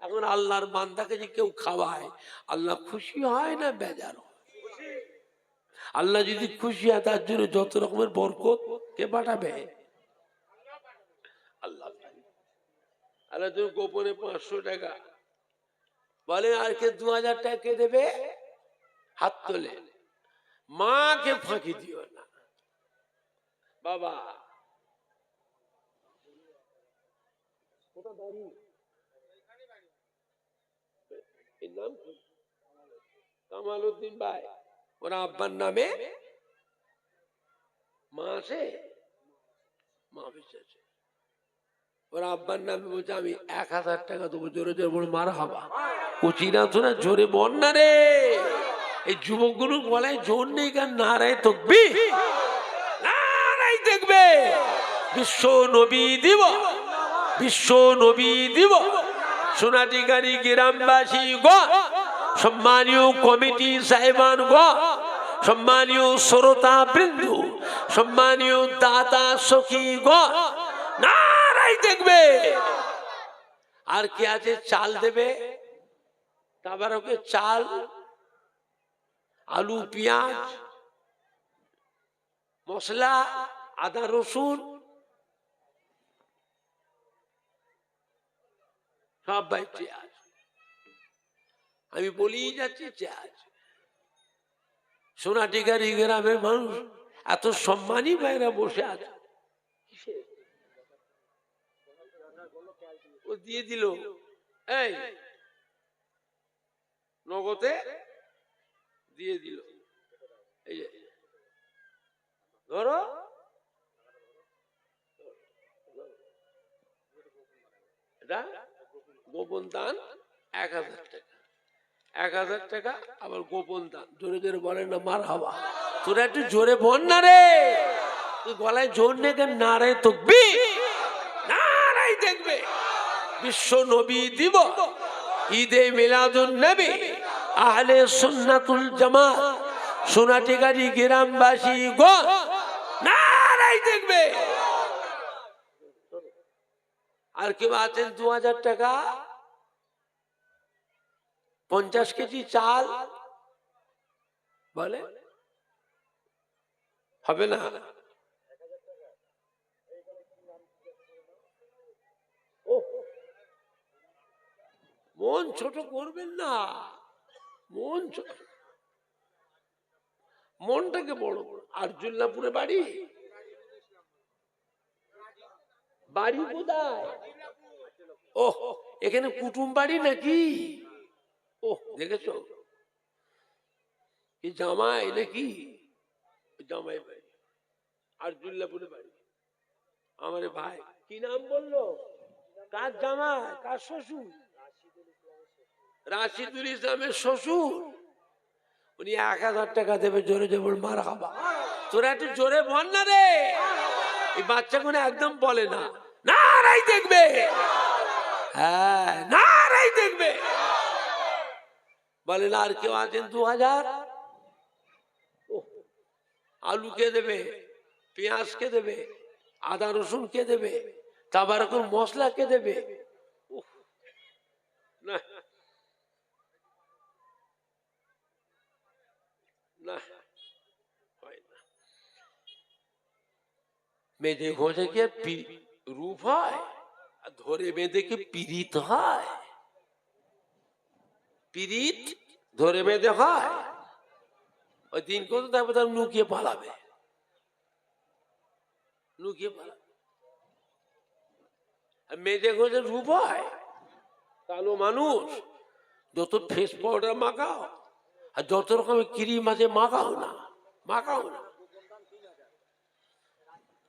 এখন আল্লাহর বান্দাকে যে কেউ খাওয়ায়, আল্লাহ খুশি হয় না বেজার হয়? আল্লাহ যদি খুশি হয় তার জন্য যত রকমের বরকত কে পাঠাবে? আল্লাহ। আল্লাহ তুমি গোপনে 500 টাকা বলে, আর কে 2000 টাকা কে দেবে? হাত তোলে। মাকে ফাঁকি দিও না বাবা। নাম কি? কামাল উদ্দিন ভাই। ওরা আব্বার নামে মা আছে, মা বেঁচে আছে। ওরা আব্বার নামে বলছে আমি 1000 টাকা দেবো। জোরে জোরে বলে মার হাবা। কচিরা তো না, জোরে বল না রে। এই যুবকগুলো বলায় জোর নেই, কেন নারায় তকবি নারাই দেখবে। বিশ্ব নবী দিব, বিশ্ব নবী দিব। সোনাটিকারি গ্রামবাসী গো, সম্মানীয় কমিটি সাহেবান গো, সম্মানীয় শ্রোতা বৃন্দু, সম্মানীয় দাতা সখী গো, নারাই দেখবে। আর কি আছে? চাল দেবে। তাবারকে চাল, আলু, পেঁয়াজ, মশলা, আদা রসুন সব ভাই চেয়ার। আমি বলি যাচ্ছি চেয়ার। সোনাটিকারি গ্রামের মানুষ এত সম্মানী ভাইরা বসে আছে, ও দিয়ে দিল। এই নগদে দিয়ে দিল। এই ধরো, এটা গোপন দান 1000 টাকা। 1000 টাকা আবার গোপন দান। জোরে জোরে বলেন না মারহাবা। তোরা একটু জোরে বল না রে, তুই গলায় জোর নেই, নারায়ে তাকবীর, নারায়ে দেখবে। বিশ্ব নবী দিবস, ঈদে মিলাদুন নবী, আহলে সুন্নাতুল জামাত, সোনাটিগাড়ি গ্রামবাসী গো নারায়ে দেখবে। আর কেউ আছেন 2000 টাকা, 50 কেজি চাল বলে হবে না? মন ছোট করবেন না, মন ছোট, মনটাকে বড় করুন। আরজুল্লাপুরে বাড়ি, বাড়ি কোথায়? ও এখানে কুটুম বাড়ি নাকি? ও দেখেছো কি জামাই নাকি? জামাই বাড়ি আরজুল্লাপুরে বাড়ি। আমার ভাই কি নাম বললো? কার জামাই, কার শ্বশুর? রাশিদুল ইসলামের শ্বশুর। উনি 1000 টাকা দেবে। জোরে জোরে মারহাবা। তোরা একটু জোরে বল না রে, এই বাচ্চাগুলো একদম বলে না। নারায়ে দেখবে, হ্যাঁ নারায়ে দেখবে। বলে না। আর কেউ আছেন 2000? আলু কে দেবে? পেঁয়াজ কে দেবে? আদা রসুন কে দেবে? তাবারকুল মশলা কে দেবে? না না, হয় না। মেজে ঘষে কি রূপ হয়? আর ধরে বেঁধে কি পীড়িত হয়? পীড়িত ধরে বেঁধে হয়? ওই দিন কত তারপর তার লুকিয়ে পালাবে, লুকিয়ে পালাবে। মেজে ঘষে রূপ হয়? কালো মানুষ যত ফেস পাউডার মাখাও আর যত রকমের ক্রিম আছে মাখাও না, মাখাও না,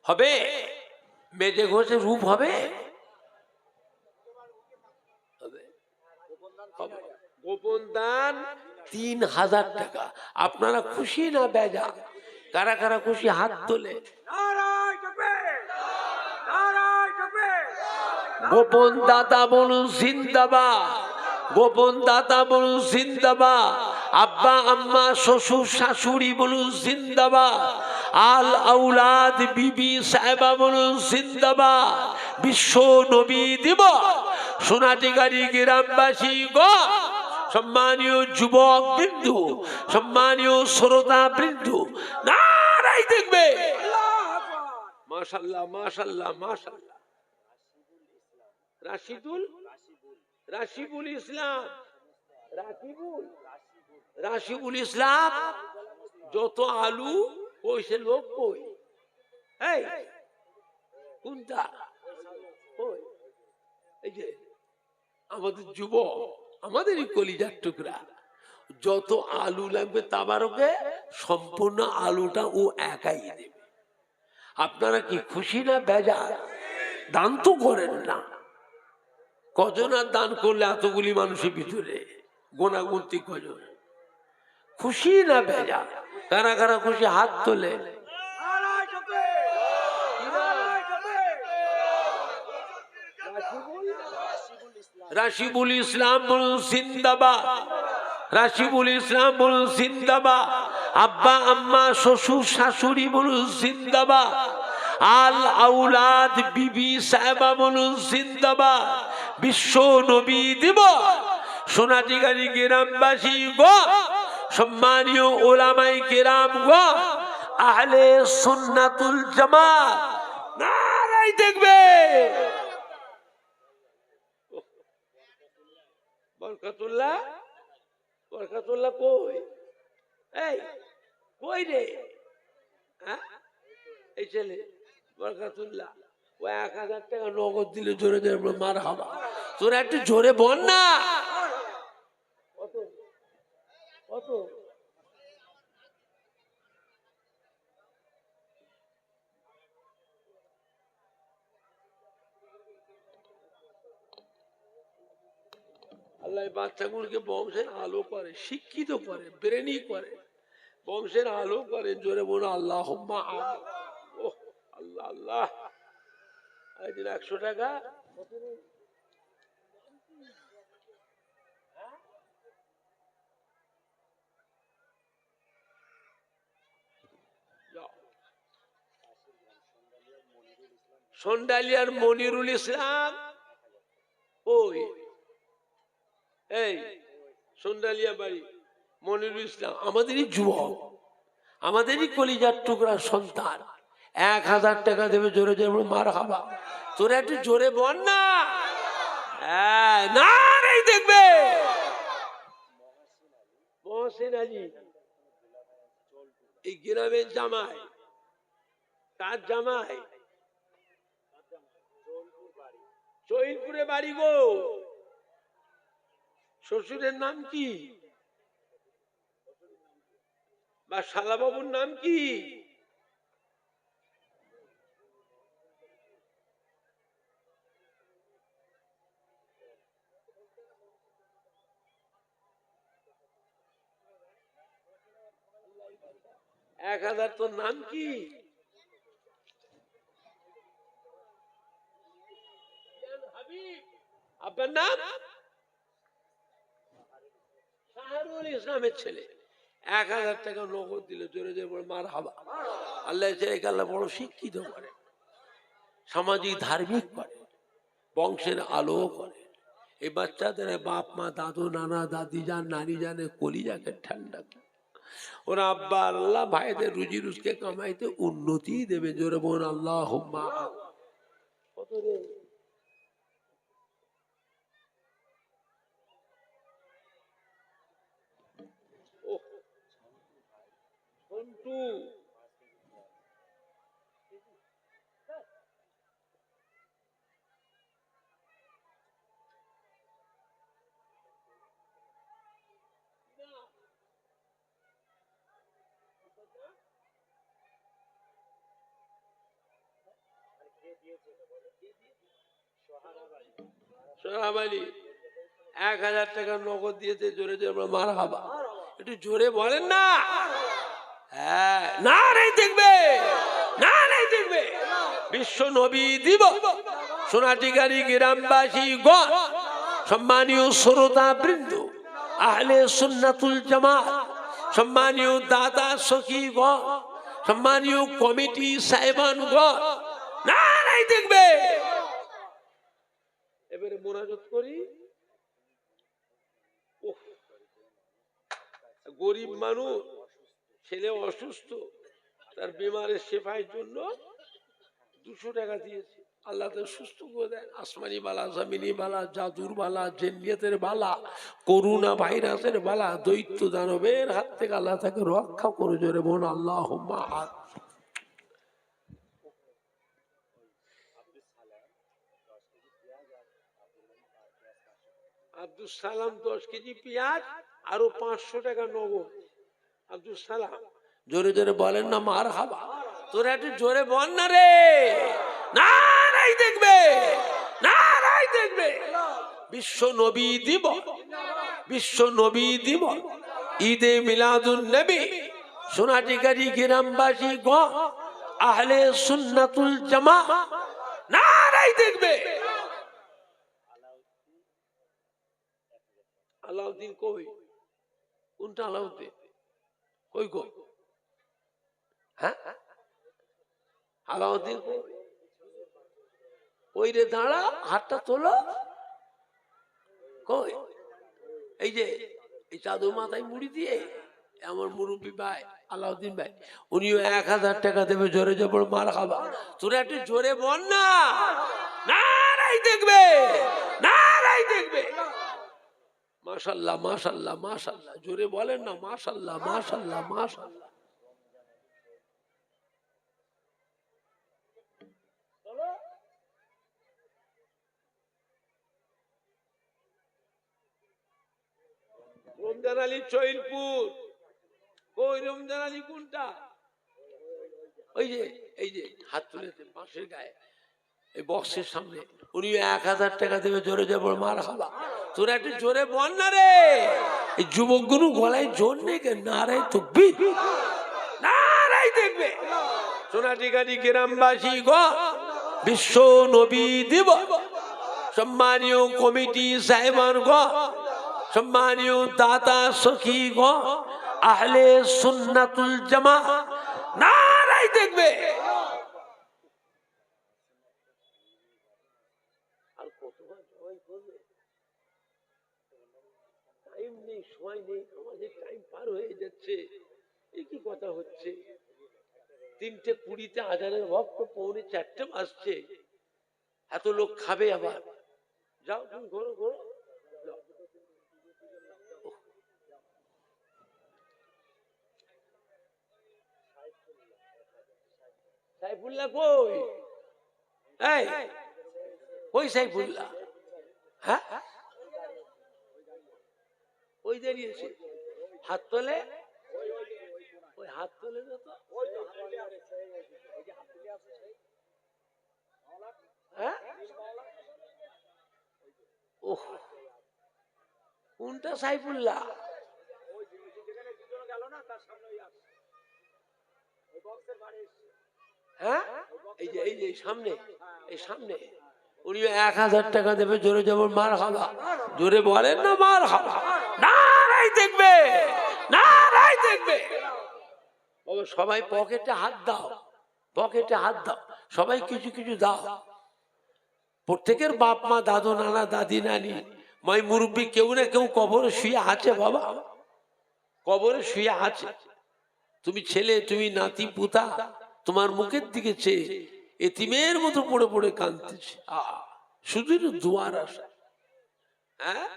হবে? মেজে ঘষে রূপ হবে? গোপন দান 3000 টাকা। আপনারা খুশি না বেজা? কারা কারা খুশি হাত তোলে। গোপন দাতা বলুন জিন্দাবাদ, গোপন দাতা বলুন জিন্দাবাদ। আব্বা আম্মা শ্বশুর শাশুড়ি বলুন জিন্দাবাদ। আল আউলাদ বিবি সাহেবা বলুন জিন্দাবাদ। বিশ্ব নবী দিবস, সোনাটিগাড়ি গ্রামবাসী গো, সম্মানীয় যুবক বিন্দু, সম্মানীয় শ্রোতা বিন্দু, নারায়ে দেখবে। মাশাআল্লাহ মাশাআল্লাহ মাশাআল্লাহ। রাশিদুল ইসলাম, রাশিদুল ইসলাম। যত আলু ওই সে লোক কই? এই কোনটা? এই যে আমাদের যুবক, আমাদেরই কলিজার টুকরা। যত আলু লাগবে তাবারকে সম্পূর্ণ আলুটা ও একাই দেবে। আপনারা কি খুশি না বেজার? দান তো করেন না। কজন আর দান করলে এতগুলি মানুষের ভিতরে গোনাগুনতি কজন? খুশি না বেজার? কারা কারা খুশি হাত তোলে। রাশিদুল ইসলাম বলুন জিন্দাবাদ, রাশিদুল ইসলাম বলুন জিন্দাবাদ। আব্বা আম্মা শ্বশুর শাশুড়ি বলুন জিন্দাবাদ। আল আউলাদ বিবি সাহেবা বলুন জিন্দাবাদ। বিশ্ব নবী দিবস, সোনাটিগাড়ি গ্রামবাসী গো, সম্মানীয় ওলামায়ে কেরাম গো, আহলে সুন্নাতুল জামাত, নারায়ে দেখবে। বরকতুল্লাহ, বরকতুল্লাহ কই? এই কই রে? হ্যাঁ এই ছেলে বরকতুল্লাহ। ও 1000 টাকা নগদ দিলে জোরে জোরে মারহাবা। তোরা একটু জোরে বল না। কত কত? আল্লাহ বাচ্চাগুলোকে বংশের আলো করে, শিক্ষিত করে, ব্রেনি করে, বংশের আলো করে। জোরে বলো আল্লাহ। ও আল্লাহ আল্লাহ। 100 টাকা সন্ডালিয়ার মনিরুল ইসলাম। ওই এই সন্ডালিয়া বাড়ি মনিরুল ইসলাম আমাদেরই যুবক, আমাদেরই কলিজার টুকরা সন্তান। 1000 টাকা দেবে। জোরে জোরে মার খাবা। তোরা একটু জোরে বল না। না এই দেখবে মহসিন আলী এই গ্রামের জামাই। কার জামাই? জয়পুরে বাড়ি গো। শ্বশুরের নাম কি বা শালাবাবুর নাম কি? এক হাজার তোর নাম কি? আপনার নাম? শাহরুল ইসলামের ছেলে। 1000 টাকা নগদ দিল। জোরে জোরে মার হাবা। আল্লাহ ছেলেকে আল্লাহ বড় শিক্ষিত করে, সামাজিক ধার্মিক করে, বংশের আলো করে। এই বাচ্চাদের বাপ মা দাদু নানা দাদি যান নানি জানে কলিজাকে ঠান্ডা করে। ওরা আব্বা আল্লাহ ভাইদের রুজি রুজকে কামাইতে উন্নতি দেবে। জোরে বোন আল্লাহ। কত রে? সন্টু সোহাব আলী 1000 টাকা নগদ দিয়েছে। জোরে জোরে মার হাবা। একটু জোরে বলেন না। হ্যাঁ না নাই দেখবে, না নাই দেখবে। বিশ্ব নবী দিবস সোনাটিগাড়ি গ্রামবাসী গণ, সম্মানীয় শ্রোতা বৃন্দ, আহলে সুন্নাতুল জামাত, সম্মানীয় দাদা সখী গণ, সম্মানীয় কমিটি সাহেবান গণ, না নাই দেখবে। এবারে মোনাজাত করি। গরিব মানুষ, ছেলে অসুস্থ, তার বিমারের সেফাইয়ের জন্য 200 টাকা দিয়েছে। আল্লাহ তো সুস্থ করে দেন। আসমানি বালা, জমিনি বালা, জাদুর বালা, জিন্নিয়াতের বালা, করোনা ভাইরাসের বালা, দৈত্য দানবের হাত থেকে আল্লাহ তাকে রক্ষা করে। জোরে বোন আল্লাহুম্মা। আব্দুল সালাম 10 কেজি পেঁয়াজ আরো 500 টাকা নগদ। আব্দুল সালাম জোরে জোরে বলেন না মার হাবা। তোরা একটু জোরে বল না রে। না নাই দেখবে, না নাই দেখবে। বিশ্ব নবী দিবস, বিশ্ব নবী দিবস, ঈদে মিলাদুন নবী, সোনাটিগাড়ি গ্রামবাসী গণ, আহলে সুন্নাতুল জামাত, না নাই দেখবে। আলাউদ্দিন কই? কোনটা আলাউদ্দিন? কই গো? হ্যাঁ আলাউদ্দিন কই? ওই রে দাঁড়া, হাতটা তোলো। কই? এই যে এই চাদর মাথায় মুড়ি দিয়ে আমার মুরব্বী ভাই আলাউদ্দিন ভাই, উনিও 1000 টাকা দেবে। জোরে জোরে মার খাবা। তোরা একটু জোরে বল না। না নাই দেখবে, না নাই দেখবে। মাশাআল্লাহ মাশাআল্লাহ মাশাআল্লাহ। জোরে বলেন না মাশাআল্লাহ মাশাআল্লাহ মাশাআল্লাহ। রমজান আলী চৈলপুর। কই রমজান আলী কোনটা? ওই যে এই যে হাত তুলেছে বাঁশের গায়ে, এই বক্সের সামনে। উনি 1000 টাকা দেবে। জোরে জোরে মার খাবা। তোরা একটু জোরে বল না রে। এই যুবকগুলো গলায় জোর নেই কেন? নারাই তাকবীর, নারাই দেখবে। সোনাটিকাটি গ্রামবাসী গো, বিশ্ব নবী দিবস, সম্মানীয় কমিটি সাহেবান গো, সম্মানীয় দাতা সখী গো, আহলে সুন্নাতুল জামা, নারাই দেখবে। আর কতবার জয় করবে? টাইম নেই, সময় নেই, আমাদের টাইম পার হয়ে যাচ্ছে। এই কি কথা হচ্ছে? 3:20 আজানের ভক্ত, 3:45 আসছে। এত লোক খাবে আবার। যাও তুমি ঘোরো ঘোরো। সাইফুল্লাহ কই? এই কই সাইফুল্লাহ? হ্যাঁ, ওই দাঁড়িয়েছে, হাত তোলে। ওই হাত তোলে না তো। হ্যাঁ, ওহ, কোনটা সাইফুল্লাহ? হ্যাঁ, এই যে এই যে সামনে, এই সামনে। উনি 1000 টাকা দেবে, জোরে যেমন মার খাবা। জোরে বলেন না মার খাবা। নারাই দেখবে, নারাই দেখবে। বাবা সবাই পকেটে হাত দাও, পকেটে হাত দাও, সবাই কিছু কিছু দাও। প্রত্যেকের বাপ মা, দাদু নানা, দাদি নানি, মাই মুরব্বী কেউ না কেউ কবরে শুয়ে আছে বাবা, কবরে শুয়ে আছে। তুমি ছেলে, তুমি নাতি পুতা, তোমার মুখের দিকে চেয়ে এতিমের মতো পড়ে পড়ে কাঁদতেছে। শুধু দুয়ার আসা। হ্যাঁ,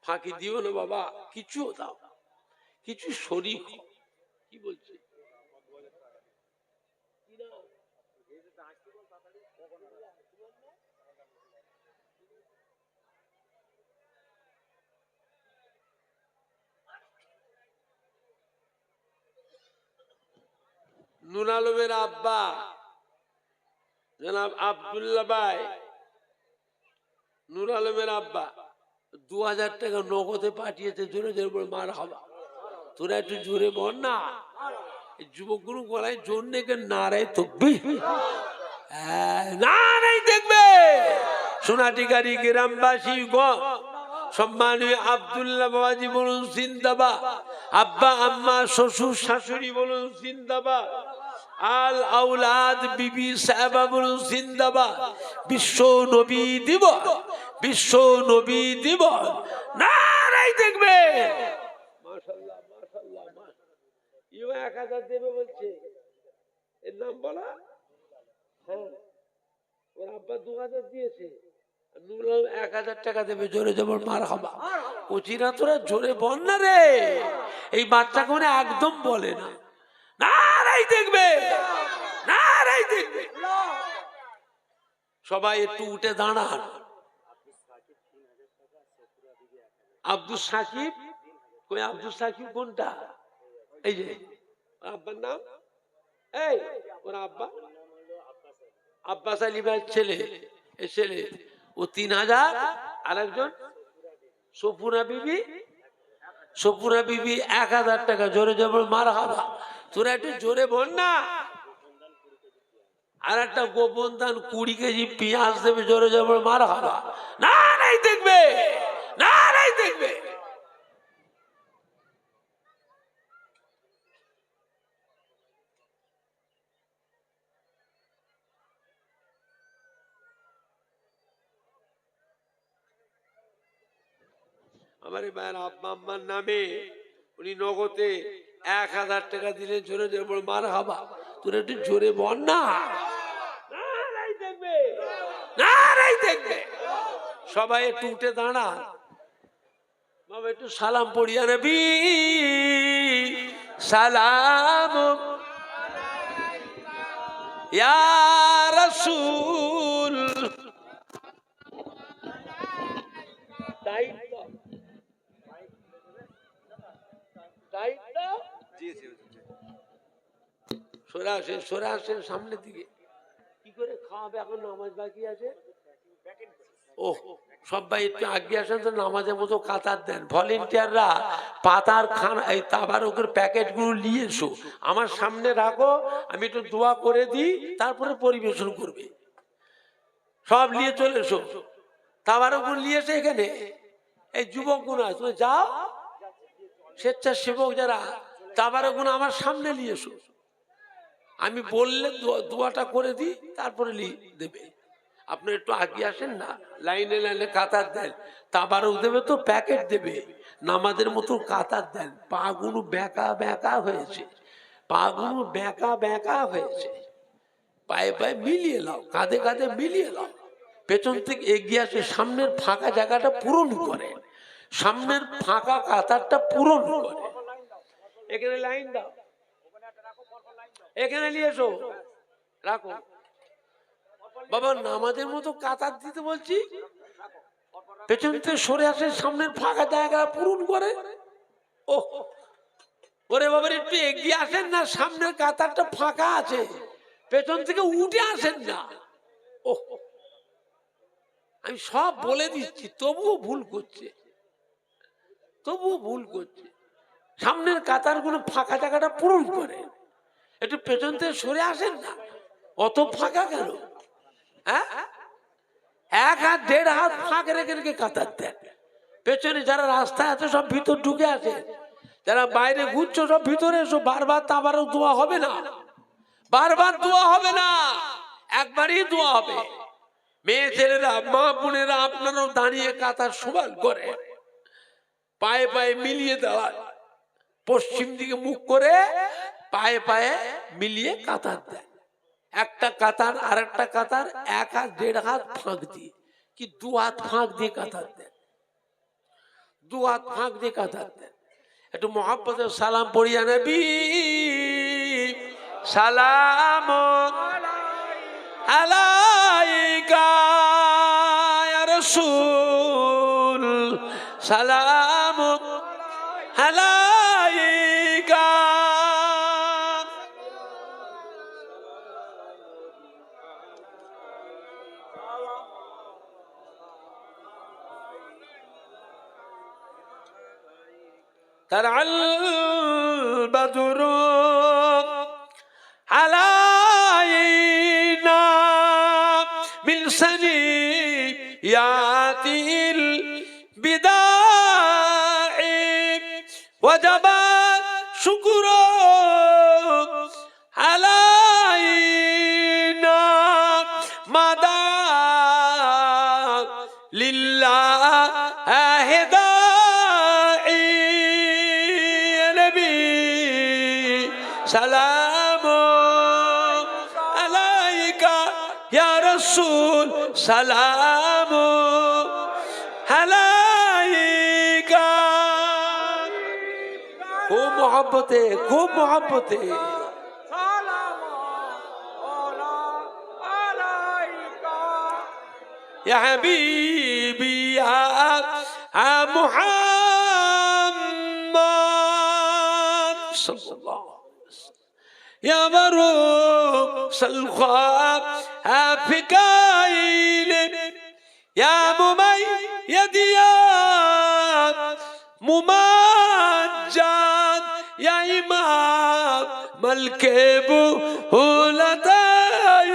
ফাঁকি দিও না বাবা, কিছু দাও, কিছু শরীক। কি বলছে? নুর আলমের আব্বা জনাব আব্দুল্লাহ ভাই, নুর আলমের আব্বা 2000 টাকা নগদে পাঠিয়েছে। জোরে জোরে বলে মার খাবা। তোরা একটু জোরে বল না। যুবকগুলো গলায় জোর নেই, নারাই তাকবীর, নারাই দেখবে। সোনাটিকারি গ্রামবাসী গো, সম্মানীয় আব্দুল্লাহ বাবাজি বলুন জিন্দাবাদ। আব্বা আম্মা শ্বশুর শাশুড়ি বলুন জিন্দাবাদ। আল আউলাদ বিবি সাহেবা বলুন জিন্দাবাদ। বিশ্ব নবী দিবস, বিশ্ব নবী দিবস, নারাই দেখবে। মাশাআল্লাহ মাশাআল্লাহ। 1000 দেবে বলছে, এর নাম বলা। হ্যাঁ, ওর আব্বা 2000 দিয়েছে, 1000 টাকা দেবে। জোরে যেমন মার খাবা। কচিরা তোরা জোরে বল না রে। এই বাচ্চা কোনে একদম বলে না। নারাই দেখবে, নারাই দেখবে। সবাই একটু উঠে দাঁড়ান। আব্দুল সাকিব কই? আব্দুল সাকিব কোনটা? এই যে আব্বার নাম। এই ওর আব্বা আব্বাস আলী ভাইয়ের ছেলে, এই ছেলে ও 3000। আরেকজন সপুরা বিবি, সপুরা বিবি 1000 টাকা। জোরে জোরে মার খাবা। তোরা একটু জোরে বল না। আর একটা গোপন দান 20 কেজি পেঁয়াজ দেবে। জোরে জোরে মার খাবা। নারাই দেখবে, নারাই দেখবে। আমার ভাইয়ের আব্বা আম্মার নামে উনি নগদে 1000 টাকা দিলে জোরে জোরে বলে মার খাবা। তোরা একটু জোরে বল না। নারাই দেখবে, নারাই দেখবে। সবাই একটু উঠে দাঁড়া। বাবা একটু সালাম পড়িয়া নবী সালাম ইয়া রাসূল। তাই সরে আসেন, সরে আসেন সামনের দিকে। কি করে খাওয়াবে? এখন নামাজ বাকি আছে। ও সবাই একটু আগে আসেন তো, নামাজের মতো কাতার দেন। ভলেন্টিয়াররা পাতার খান এই তাবারকের প্যাকেটগুলো নিয়ে এসো, আমার সামনে রাখো, আমি একটু দোয়া করে দিই, তারপরে পরিবেশন করবে। সব নিয়ে চলে এসো, তাবারকগুলো নিয়ে এসে এখানে। এই যুবকগুলো তুমি যাও, স্বেচ্ছাসেবক যারা, তাবারকগুলো আমার সামনে নিয়ে এসো, আমি বললে দোয়াটা করে দিই, তারপরে দেবে। আপনি একটু আগে আসেন না, লাইনে লাইনে কাতার দেন, তাবারক দেবে তো প্যাকেট দেবে, নামাজের মতো কাতার দেন। পাগুলো বেঁকা বেঁকা হয়েছে, পাগুলো বেঁকা বেঁকা হয়েছে, পায়ে পায়ে মিলিয়ে নাও, কাঁধে কাঁধে মিলিয়ে নাও। পেছন থেকে এগিয়ে আসে, সামনের ফাঁকা জায়গাটা পূরণ করে, সামনের ফাঁকা কাতারটা পূরণ করে। এখানে লাইন দাও, এখানে নিয়ে এসো, রাখো। বাবা নামাজের মতো কাতার দিতে বলছি, পেছন থেকে সরে আসে, সামনের ফাঁকা জায়গা পূরণ করে। ও ওরে বাবার একটু এগিয়ে আসেন না, সামনের কাতারটা ফাঁকা আছে, পেছন থেকে উঠে আসেন না। ও আমি সব বলে দিচ্ছি, তবুও ভুল করছে, তবুও ভুল করছে। সামনের কাতারগুলো ফাঁকা জায়গাটা পূরণ করে, একটু পেছন থেকে সরে আসেন না, অত ফাঁকা কেন? হ্যাঁ, এক হাত দেড় হাত ফাঁক রেখে রেখে কাতার দেন। পেছনে যারা রাস্তায় আছে সব ভিতর ঢুকে আছে, যারা বাইরে ঘুরছো সব ভিতরে এসো। বারবার তাবারও দোয়া হবে না, বারবার দোয়া হবে না, একবারই দোয়া হবে। মেয়ে ছেলেরা, মা বোনেরা, আপনারাও দাঁড়িয়ে কাতার সমান করে পায়ে পায়ে মিলিয়ে দেওয়ার, পশ্চিম দিকে মুখ করে পায়ে পায়ে মিলিয়ে কাতার দেন। একটা কাতার আর একটা কাতার এক হাত দেড় হাত ফাঁক দিয়ে, কি দু হাত ফাঁক দিয়ে কাতার দেন, দু হাত ফাঁক দিয়ে কাতার দেন। একটু মোহাম্মদের সালাম পড়িয়া নবী সালাম আলাইকা ইয়া রাসূল সালাম আলাইকা। طلع البدر علينا من ثنيات الوداع وجب شكر علينا مدى لله سلام عليك يا رسول سلام عليك. खूब मोहब्बते, खूब मोहब्बते। सलाम अलैका या हबीबी या मुहम्मद सल्लल्लाहु يا مروق سلخاب هافكايل يا مميد يا ممجد يا إمام ملكبو هولتايل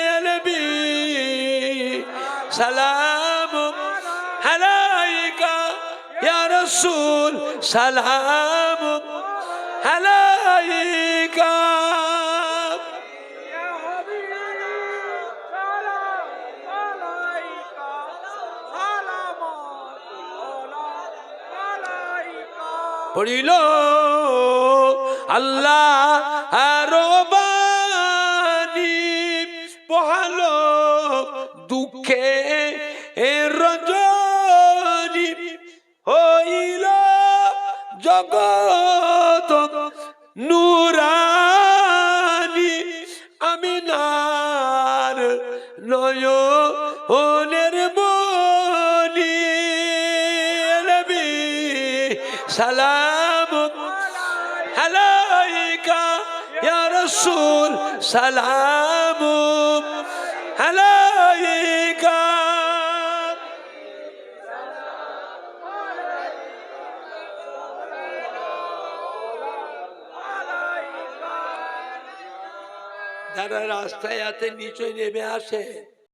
يا نبي سلام عليك يا رسول سلام عليك يا حبيبي سلام عليك سلام عليك পড়িল আল্লাহ রবানি বহালো দুঃখে রজনী হইল জগৎ নুরানি আমিনার নয়নের মনি নবী সালাম আলাইকা ইয়া রাসূল সালাম আলাইকা. যারা রাস্তায় আছে নিচে নেমে আসে।